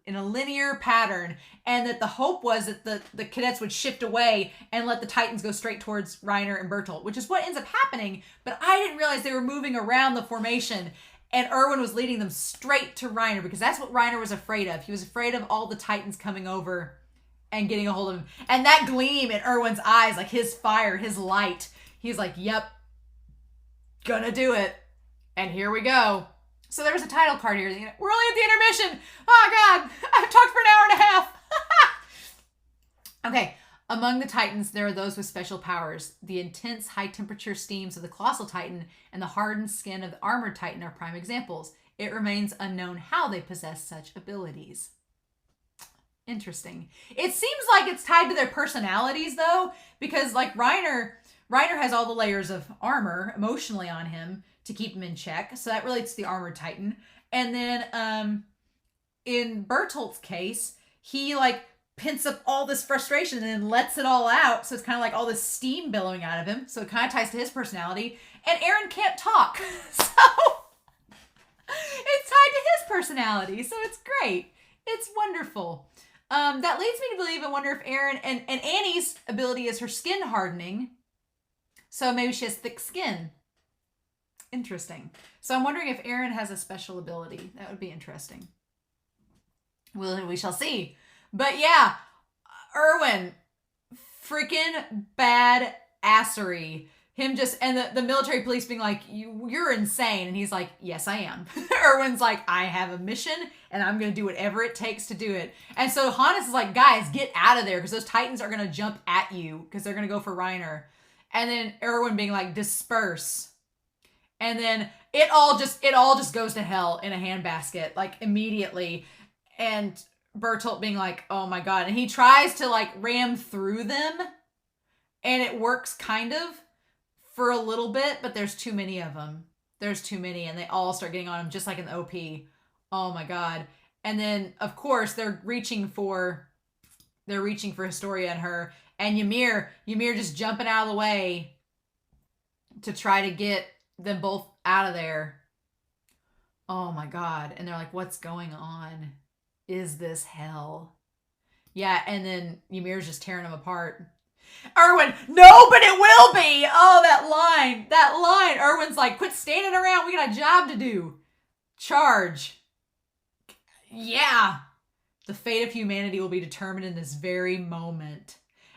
in a linear pattern, and that the hope was that the cadets would shift away and let the Titans go straight towards Reiner and Bertolt, which is what ends up happening. But I didn't realize they were moving around the formation, and Erwin was leading them straight to Reiner, because that's what Reiner was afraid of. He was afraid of all the Titans coming over and getting a hold of him. And that gleam in Erwin's eyes, like his fire, his light, he's like, yep, gonna do it. And here we go. So there was a title card here. We're only at the intermission. Oh, God. I've talked for an hour and a half. Okay. Among the Titans, there are those with special powers. The intense high-temperature steams of the Colossal Titan and the hardened skin of the Armored Titan are prime examples. It remains unknown how they possess such abilities. Interesting. It seems like it's tied to their personalities, though, because like Reiner has all the layers of armor emotionally on him to keep him in check. So that relates to the armored titan. And then in Bertolt's case, he like pents up all this frustration and then lets it all out. So it's kind of like all this steam billowing out of him. So it kind of ties to his personality. And Aaron can't talk. So it's tied to his personality. So it's great. It's wonderful. That leads me to believe and wonder if Aaron and Annie's ability is her skin hardening. So maybe she has thick skin. Interesting. So I'm wondering if Aaron has a special ability. That would be interesting. Well, we shall see. But yeah, Erwin, freaking bad assery. Him just, and the military police being like, you're insane. And he's like, yes, I am. Erwin's like, I have a mission and I'm going to do whatever it takes to do it. And so Hannes is like, guys, get out of there because those Titans are going to jump at you because they're going to go for Reiner. And then Erwin being like, disperse. And then it all just goes to hell in a handbasket, like immediately. And Bertolt being like, oh my God. And he tries to like ram through them and it works kind of for a little bit, but there's too many of them. There's too many and they all start getting on him just like in the OP. Oh my God. And then of course they're reaching for Historia and her and Ymir just jumping out of the way to try to get them both out of there. Oh my God. And they're like, what's going on? Is this hell? Yeah, and then Ymir's just tearing them apart. Erwin, no, but it will be. Oh, that line. Erwin's like, quit standing around. We got a job to do. Charge. Yeah. The fate of humanity will be determined in this very moment.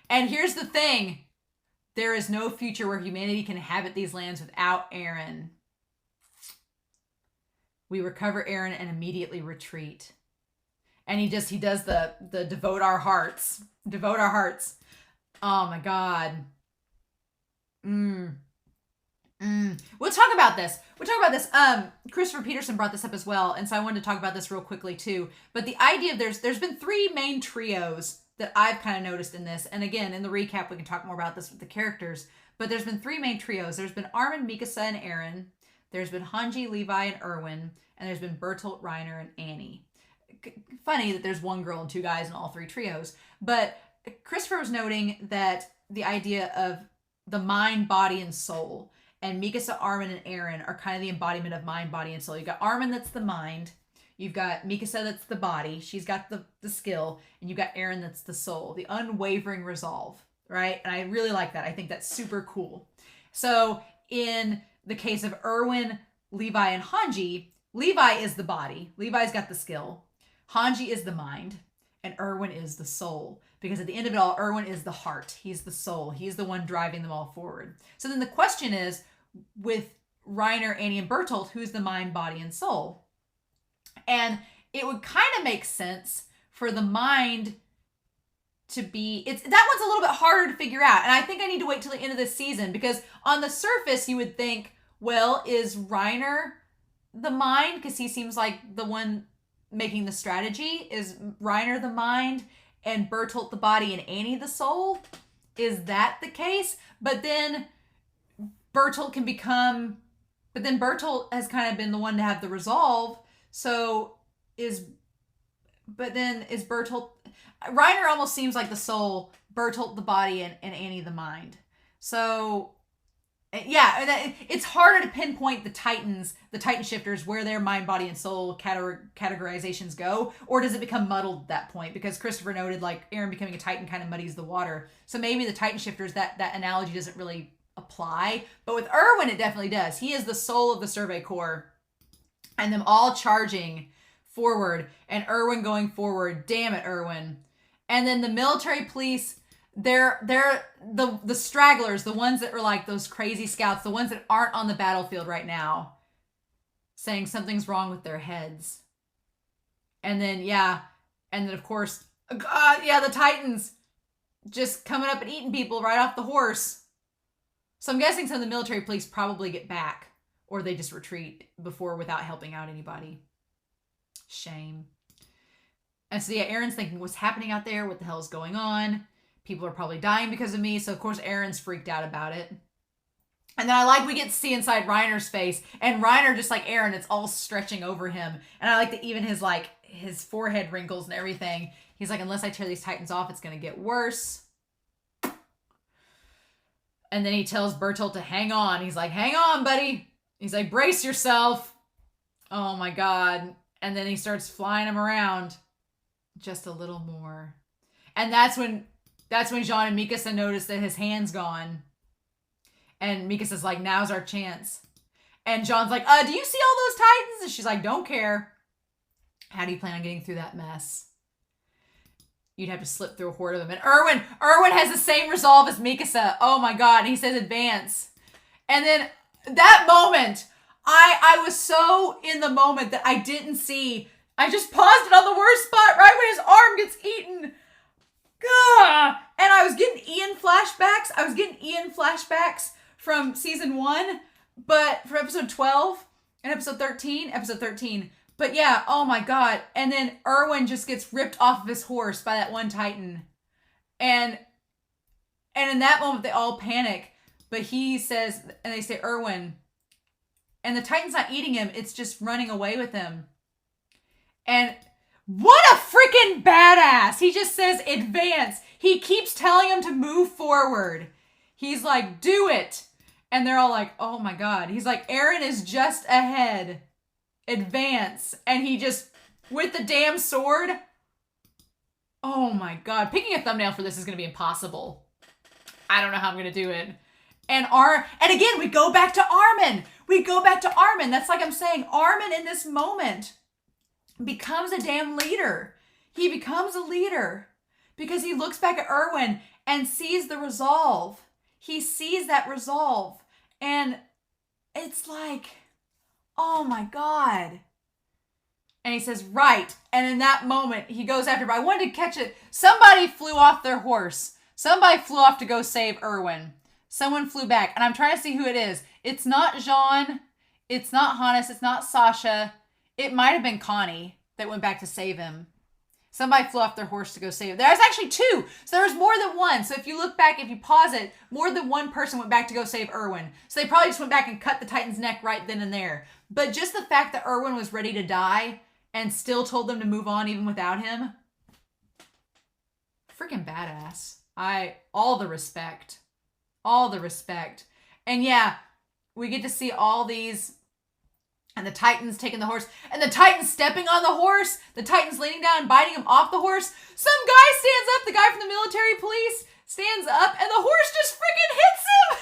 And here's the thing. There is no future where humanity can inhabit these lands without Aaron. We recover Aaron and immediately retreat. And he does the devote our hearts. Devote our hearts. Oh my God. We'll talk about this. Christopher Peterson brought this up as well. And so I wanted to talk about this real quickly too. But the idea of there's been three main trios that I've kind of noticed in this. And again, in the recap, we can talk more about this with the characters. But there's been three main trios. There's been Armin, Mikasa, and Aaron. There's been Hanji, Levi, and Erwin. And there's been Bertolt, Reiner, and Annie. Funny that there's one girl and two guys in all three trios. But Christopher was noting that the idea of the mind, body, and soul. And Mikasa, Armin, and Aaron are kind of the embodiment of mind, body, and soul. You've got Armin, that's the mind. You've got Mikasa, that's the body. She's got the skill. And you've got Aaron, that's the soul. The unwavering resolve, right? And I really like that. I think that's super cool. So in the case of Erwin, Levi, and Hanji, Levi is the body. Levi's got the skill. Hanji is the mind. And Erwin is the soul. Because at the end of it all, Erwin is the heart. He's the soul. He's the one driving them all forward. So then the question is, with Reiner, Annie, and Bertolt, who's the mind, body, and soul? And it would kind of make sense for the mind to be... that one's a little bit harder to figure out. And I think I need to wait till the end of this season. Because on the surface, you would think, well, is Reiner the mind? Because he seems like the one making the strategy. Is Reiner the mind and Bertolt the body and Annie the soul? Is that the case? But then Bertolt has kind of been the one to have the resolve. So Bertolt... Reiner almost seems like the soul, Bertolt the body, and Annie the mind. So... yeah, it's harder to pinpoint the Titan shifters, where their mind, body, and soul categorizations go, or does it become muddled at that point? Because Christopher noted, like, Aaron becoming a Titan kind of muddies the water. So maybe the Titan shifters, that analogy doesn't really apply. But with Erwin, it definitely does. He is the soul of the Survey Corps, and them all charging forward, and Erwin going forward. Damn it, Erwin. And then the military police... They're the stragglers, the ones that are like those crazy scouts, the ones that aren't on the battlefield right now, saying something's wrong with their heads. And then, of course, the Titans just coming up and eating people right off the horse. So I'm guessing some of the military police probably get back, or they just retreat without helping out anybody. Shame. And so Aaron's thinking, what's happening out there? What the hell is going on? People are probably dying because of me. So, of course, Aaron's freaked out about it. And then I like we get to see inside Reiner's face, and Reiner, just like Aaron, it's all stretching over him. And I like that even his forehead wrinkles and everything. He's like, unless I tear these Titans off, it's gonna get worse. And then he tells Bertolt to hang on. He's like, hang on, buddy. He's like, brace yourself. Oh my God. And then he starts flying him around just a little more. And that's when Jean and Mikasa notice that his hand's gone. And Mikasa's like, now's our chance. And Jean's like, do you see all those Titans? And she's like, don't care. How do you plan on getting through that mess? You'd have to slip through a horde of them. And Erwin has the same resolve as Mikasa. Oh my God. And he says advance. And then that moment, I was so in the moment that I didn't see. I just paused it on the worst spot right when his arm gets eaten. Gah! And I was getting Ian flashbacks from season 1, but from episode 12 and episode 13. But yeah, oh my God. And then Erwin just gets ripped off of his horse by that one Titan. And in that moment, they all panic. But he says, and they say, Erwin. And the Titan's not eating him. It's just running away with him. And what a freaking badass. He just says, advance. He keeps telling him to move forward. He's like, do it. And they're all like, oh my God. He's like, Aaron is just ahead. Advance. And he just, with the damn sword. Oh my God. Picking a thumbnail for this is going to be impossible. I don't know how I'm going to do it. And again, we go back to Armin. That's like I'm saying, Armin in this moment becomes a damn leader. He becomes a leader because he looks back at Erwin and sees the resolve. He sees that resolve. And it's like, oh my God. And he says, right. And in that moment, he goes after, but I wanted to catch it. Somebody flew off their horse. Somebody flew off to go save Erwin. Someone flew back. And I'm trying to see who it is. It's not Jean. It's not Hannes. It's not Sasha. It might have been Connie that went back to save him. Somebody flew off their horse to go save him. There's actually 2. So there's more than one. So if you look back, if you pause it, more than one person went back to go save Erwin. So they probably just went back and cut the Titan's neck right then and there. But just the fact that Erwin was ready to die and still told them to move on even without him. Freaking badass. All the respect. And yeah, we get to see all these, and the Titans taking the horse, and the Titans stepping on the horse, the Titans leaning down and biting him off the horse. Some guy stands up, the guy from the military police stands up, and the horse just freaking hits him.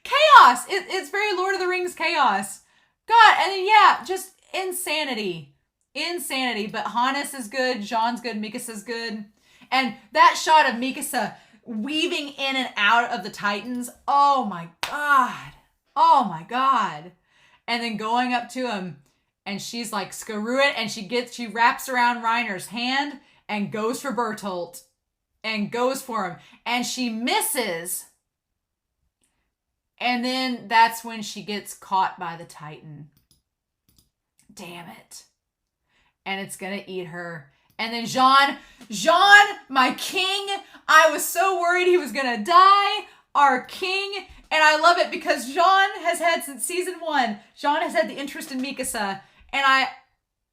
Chaos. It's very Lord of the Rings chaos. God, and then yeah, just insanity. But Hannes is good, Jean's good, Mikasa's good. And that shot of Mikasa weaving in and out of the Titans. Oh my God. And then going up to him, and she's like, screw it. And she wraps around Reiner's hand and goes for Bertolt and goes for him. And she misses. And then that's when she gets caught by the Titan. Damn it. And it's going to eat her. And then Jean, my king, I was so worried he was going to die. Our king. And I love it because Jean has had, since season 1, Jean has had the interest in Mikasa. And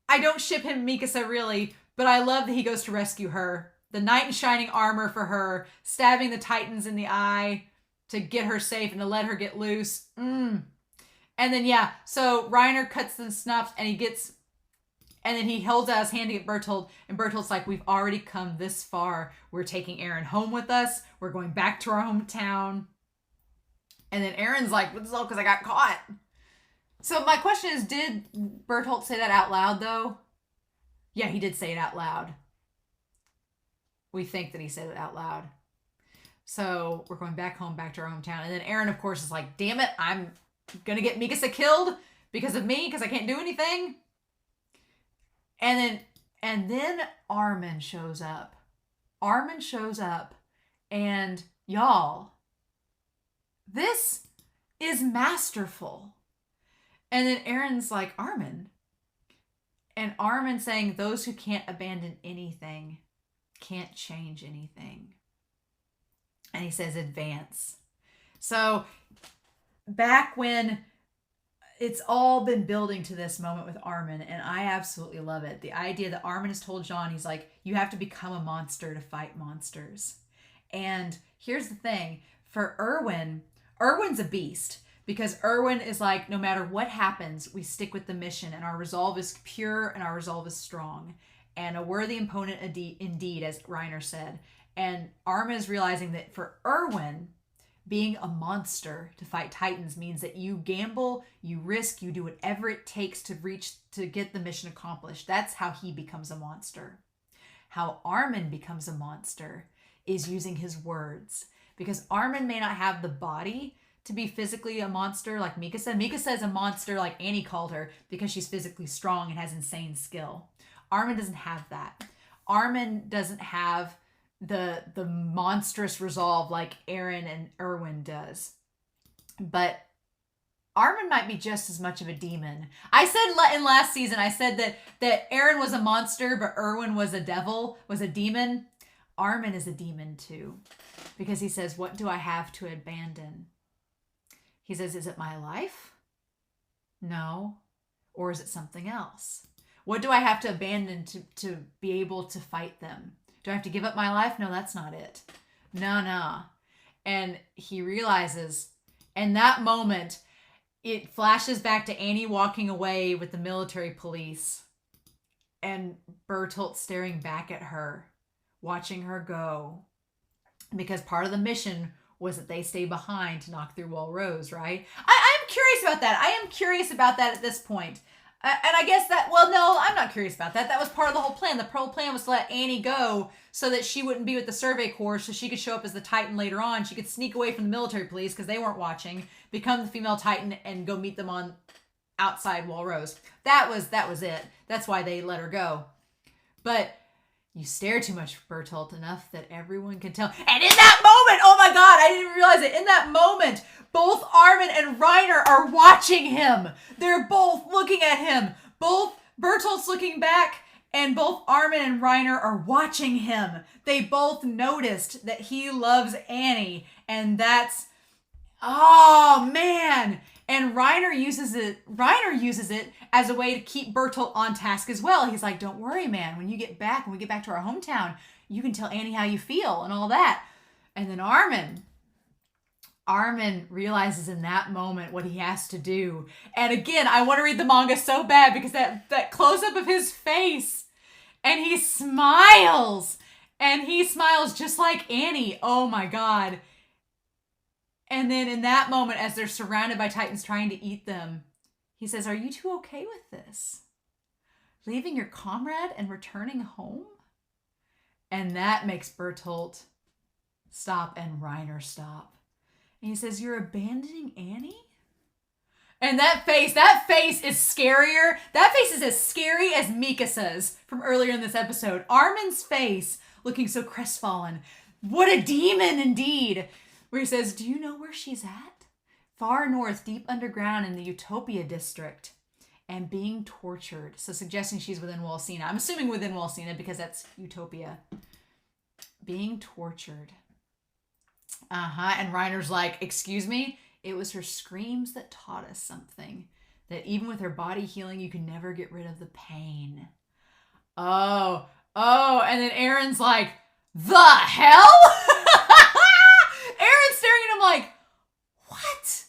I don't ship him Mikasa really, but I love that he goes to rescue her. The knight in shining armor for her, stabbing the Titans in the eye to get her safe and to let her get loose. And then yeah, so Reiner cuts the snuffs and then he holds out his hand to get Bertolt, and Bertolt's like, we've already come this far. We're taking Aaron home with us. We're going back to our hometown. And then Aaron's like, this is all because I got caught. So my question is, did Bertolt say that out loud though? Yeah, he did say it out loud. We think that he said it out loud. So we're going back home, back to our hometown. And then Aaron, of course, is like, damn it, I'm going to get Mikasa killed because of me, because I can't do anything. And then Armin shows up. And y'all, this is masterful. And then Aaron's like, Armin. And Armin saying, those who can't abandon anything can't change anything. And he says, advance. So back when it's all been building to this moment with Armin, and I absolutely love it. The idea that Armin has told John, he's like, you have to become a monster to fight monsters. And here's the thing, for Erwin's a beast, because Erwin is like, no matter what happens, we stick with the mission, and our resolve is pure and our resolve is strong. And a worthy opponent indeed, as Reiner said. And Armin is realizing that for Erwin, being a monster to fight Titans means that you gamble, you risk, you do whatever it takes to get the mission accomplished. That's how he becomes a monster. How Armin becomes a monster is using his words. Because Armin may not have the body to be physically a monster like Mika said. Mika says a monster like Annie called her because she's physically strong and has insane skill. Armin doesn't have that. Armin doesn't have the monstrous resolve like Eren and Erwin does. But Armin might be just as much of a demon. I said in last season, I said that Eren was a monster, but Erwin was a devil, was a demon. Armin is a demon too. Because he says, what do I have to abandon? He says, is it my life? No. Or is it something else? What do I have to abandon to be able to fight them? Do I have to give up my life? No, that's not it. No. And he realizes, in that moment, it flashes back to Annie walking away with the military police and Bertolt staring back at her, watching her go. Because part of the mission was that they stay behind to knock through Wall Rose, right? I'm curious about that. I am curious about that at this point. And I guess that, well, no, I'm not curious about that. That was part of the whole plan. The whole plan was to let Annie go so that she wouldn't be with the Survey Corps, so she could show up as the Titan later on. She could sneak away from the military police because they weren't watching, become the female Titan, and go meet them on outside Wall Rose. That was it. That's why they let her go. But you stare too much, Bertolt, enough that everyone can tell. And in that moment, oh my God, I didn't realize it. In that moment, both Armin and Reiner are watching him. They're both looking at him. Both Bertolt's looking back, and both Armin and Reiner are watching him. They both noticed that he loves Annie, and that's, oh man. And Reiner uses it as a way to keep Bertolt on task as well. He's like, don't worry, man. When we get back to our hometown, you can tell Annie how you feel and all that. And then Armin realizes in that moment what he has to do. And again, I want to read the manga so bad because that close-up of his face. And he smiles. And he smiles just like Annie. Oh my God. And then in that moment, as they're surrounded by Titans trying to eat them, he says, are you two okay with this? Leaving your comrade and returning home? And that makes Bertolt stop and Reiner stop. And he says, you're abandoning Annie? And that face is scarier. That face is as scary as Mikasa's from earlier in this episode. Armin's face, looking so crestfallen. What a demon indeed. Where he says, do you know where she's at? Far north, deep underground in the Utopia district. And being tortured. So suggesting she's within Walsina. I'm assuming within Walsina because that's Utopia. Being tortured. And Reiner's like, excuse me? It was her screams that taught us something. That even with her body healing, you can never get rid of the pain. Oh. And then Eren's like, the hell? Eren's staring at him like, what?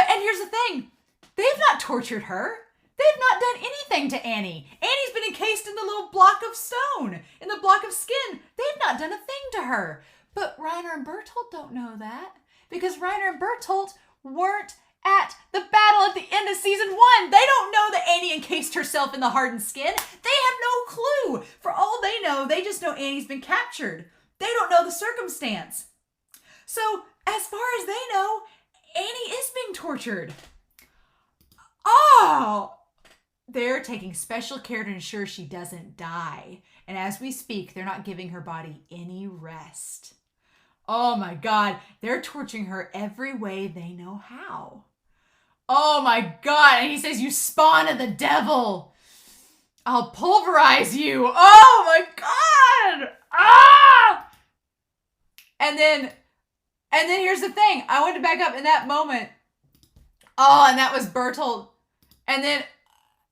And here's the thing. They've not tortured her. They've not done anything to Annie. Annie's been encased in the little block of stone, in the block of skin. They've not done a thing to her. But Reiner and Bertolt don't know that. Because Reiner and Bertolt weren't at the battle at the end of season 1. They don't know that Annie encased herself in the hardened skin. They have no clue. For all they know, they just know Annie's been captured. They don't know the circumstance. So, as far as they know, Annie is being tortured. Oh! They're taking special care to ensure she doesn't die. And as we speak, they're not giving her body any rest. Oh my God, they're torturing her every way they know how. Oh my God, and he says, you spawn of the devil. I'll pulverize you. Oh my God! Ah! And then And then here's the thing. I wanted to back up in that moment. Oh, and that was Bertolt. And then,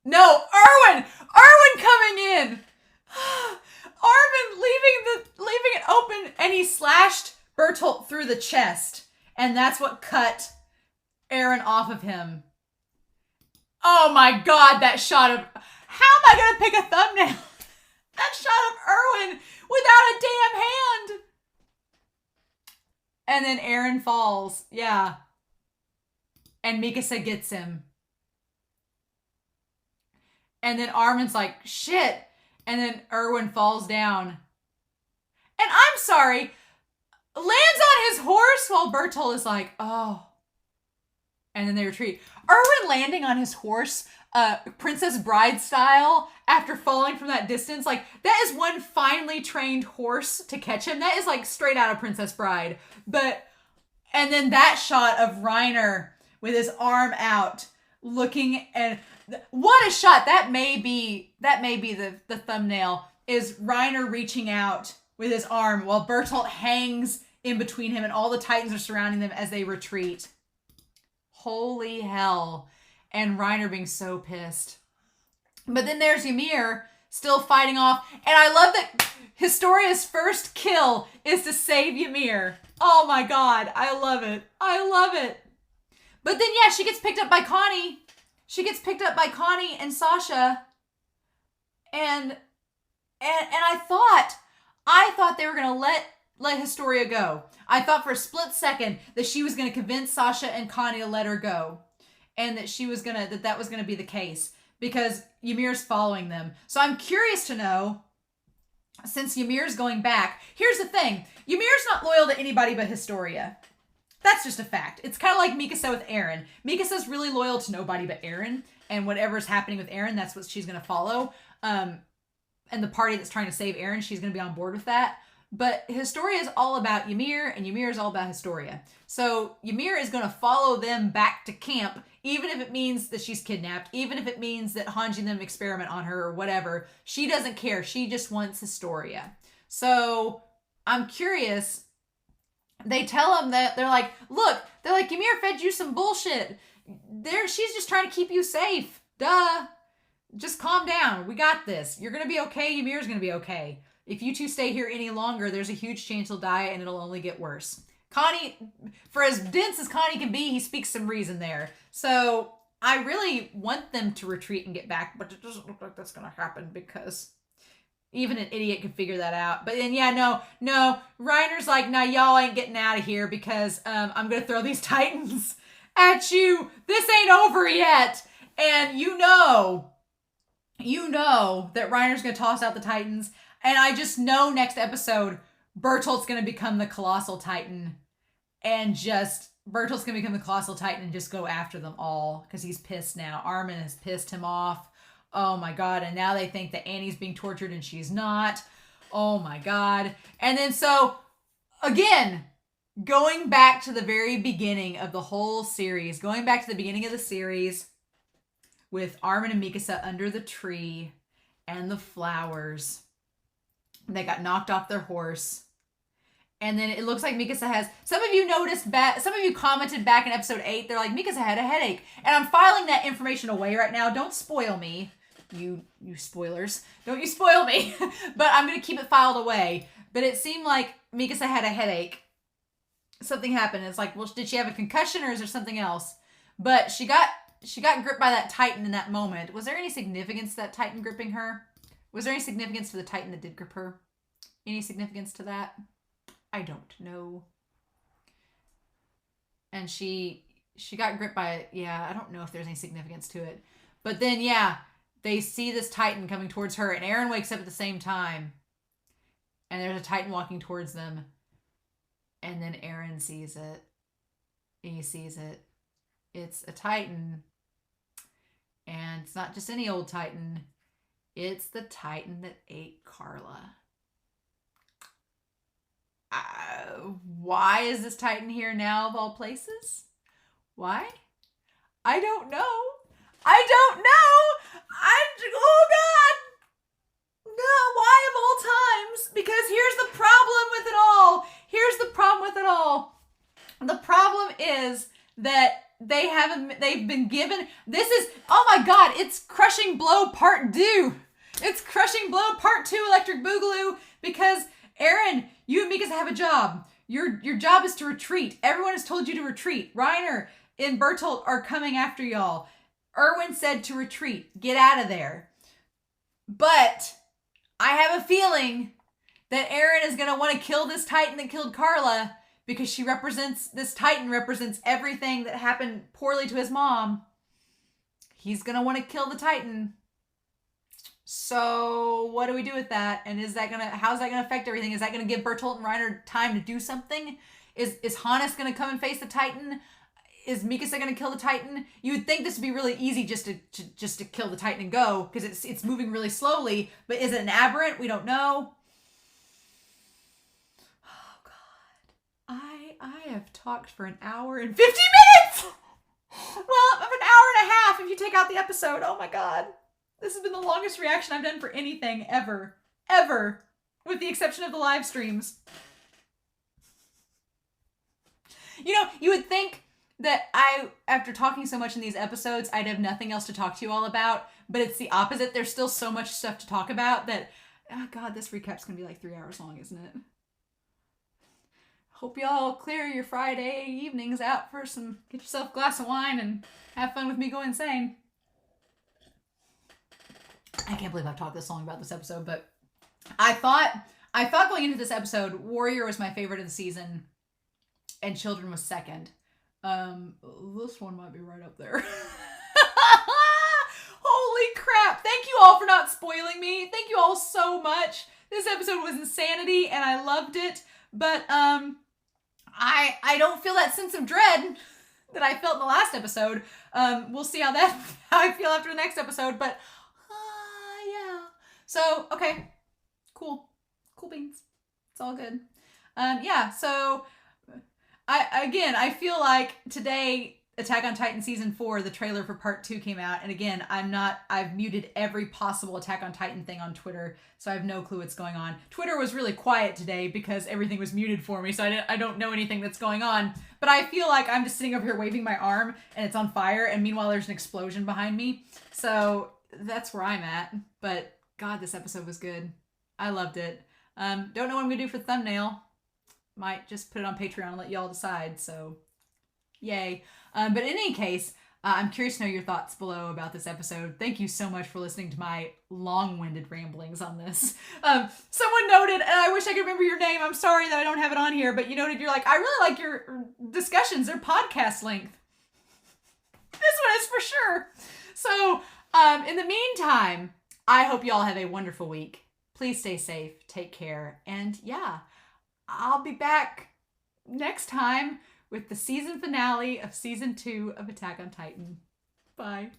no, Erwin coming in. Armin leaving it open, and he slashed Bertolt through the chest. And that's what cut Aaron off of him. Oh my God, that shot of... How am I going to pick a thumbnail? That shot of Erwin without a damn hand. And then Aaron falls. Yeah. And Mikasa gets him. And then Armin's like, shit. And then Erwin falls down. And I'm sorry, lands on his horse while Bertolt is like, oh. And then they retreat. Erwin landing on his horse, Princess Bride style, after falling from that distance, like, that is one finely trained horse to catch him. That is like straight out of Princess Bride. And then that shot of Reiner with his arm out, looking, and what a shot. That may be the thumbnail, is Reiner reaching out with his arm while Bertolt hangs in between him and all the Titans are surrounding them as they retreat. Holy hell. And Reiner being so pissed. But then there's Ymir still fighting off. And I love that Historia's first kill is to save Ymir. Oh my God. I love it. I love it. But then, yeah, she gets picked up by Connie. She gets picked up by Connie and Sasha. And I thought they were going to let Historia go. I thought for a split second that she was going to convince Sasha and Connie to let her go. And that that was going to be the case. Because Ymir's following them. So I'm curious to know, since Ymir's going back, here's the thing. Ymir's not loyal to anybody but Historia. That's just a fact. It's kind of like Mikasa with Eren. Mikasa's really loyal to nobody but Eren. And whatever's happening with Eren, that's what she's going to follow. And the party that's trying to save Eren, she's going to be on board with that. But Historia is all about Ymir, and Ymir is all about Historia. So Ymir is going to follow them back to camp, even if it means that she's kidnapped, even if it means that Hanji and them experiment on her or whatever. She doesn't care. She just wants Historia. So I'm curious. They tell him that, they're like, Ymir fed you some bullshit. She's just trying to keep you safe. Duh. Just calm down. We got this. You're going to be okay. Ymir's going to be okay. If you two stay here any longer, there's a huge chance he'll die and it'll only get worse. Connie, for as dense as Connie can be, he speaks some reason there. So I really want them to retreat and get back, but it doesn't look like that's going to happen because even an idiot can figure that out. But then, yeah, no. Reiner's like, no, y'all ain't getting out of here because I'm going to throw these Titans at you. This ain't over yet. And you know that Reiner's going to toss out the Titans. And I just know next episode, Bertolt's going to become the Colossal Titan. And just go after them all. Because he's pissed now. Armin has pissed him off. Oh my God. And now they think that Annie's being tortured and she's not. Oh my God. And then so, again, going back to the very beginning of the whole series. Going back to the beginning of the series. With Armin and Mikasa under the tree. And the flowers. They got knocked off their horse. And then it looks like Mikasa has... Some of you commented back in episode 8. They're like, Mikasa had a headache. And I'm filing that information away right now. Don't spoil me. You spoilers. Don't you spoil me. But I'm going to keep it filed away. But it seemed like Mikasa had a headache. Something happened. It's like, well, did she have a concussion or is there something else? But she got gripped by that Titan in that moment. Was there any significance to that Titan gripping her? Was there any significance to the Titan that did grip her? Any significance to that? I don't know. And she got gripped by it. Yeah, I don't know if there's any significance to it. But then, yeah, they see this Titan coming towards her, and Eren wakes up at the same time. And there's a Titan walking towards them. And then Eren sees it. He sees it. It's a Titan. And it's not just any old Titan. It's the Titan that ate Carla. Why is this Titan here now of all places? Why? I don't know. Oh God! No, why of all times? Because here's the problem with it all. The problem is that they've been given, this is, oh my god, it's Crushing Blow Part 2. It's Crushing Blow Part 2 Electric Boogaloo, because Aaron, you and Mikasa have a job. Your job is to retreat. Everyone has told you to retreat. Reiner and Bertolt are coming after y'all. Erwin said to retreat. Get out of there. But I have a feeling that Aaron is going to want to kill this Titan that killed Carla, because this Titan represents everything that happened poorly to his mom. He's going to want to kill the Titan. So what do we do with that? And how's that going to affect everything? Is that going to give Bertolt and Reiner time to do something? Is Hannes going to come and face the Titan? Is Mikasa going to kill the Titan? You would think this would be really easy just to kill the Titan and go, because it's moving really slowly. But is it an aberrant? We don't know. Oh God, I have talked for an hour and 50 minutes. Well, of an hour and a half if you take out the episode. Oh my God. This has been the longest reaction I've done for anything ever. Ever. With the exception of the live streams. You know, you would think that after talking so much in these episodes, I'd have nothing else to talk to you all about, but it's the opposite. There's still so much stuff to talk about that, oh God, this recap's gonna be like 3 hours long, isn't it? Hope y'all clear your Friday evenings out for get yourself a glass of wine and have fun with me go insane. I can't believe I've talked this long about this episode, but I thought going into this episode, Warrior was my favorite of the season and Children was second. This one might be right up there. Holy crap. Thank you all for not spoiling me. Thank you all so much. This episode was insanity and I loved it, but I don't feel that sense of dread that I felt in the last episode. We'll see how I feel after the next episode, but yeah. So, okay. Cool beans. It's all good. Yeah, so I feel like today Attack on Titan Season 4, the trailer for Part 2 came out, and again, I've muted every possible Attack on Titan thing on Twitter, so I have no clue what's going on. Twitter was really quiet today because everything was muted for me, so I don't know anything that's going on, but I feel like I'm just sitting over here waving my arm, and it's on fire, and meanwhile there's an explosion behind me, so that's where I'm at. But God, this episode was good. I loved it. Don't know what I'm gonna do for the thumbnail. Might just put it on Patreon and let y'all decide, so yay. But in any case, I'm curious to know your thoughts below about this episode. Thank you so much for listening to my long-winded ramblings on this. Someone noted, and I wish I could remember your name, I'm sorry that I don't have it on here, but you noted, you're like, I really like your discussions, they're podcast length. This one is for sure. So, in the meantime, I hope you all have a wonderful week. Please stay safe, take care, and yeah, I'll be back next time with the season finale of Season 2 of Attack on Titan. Bye.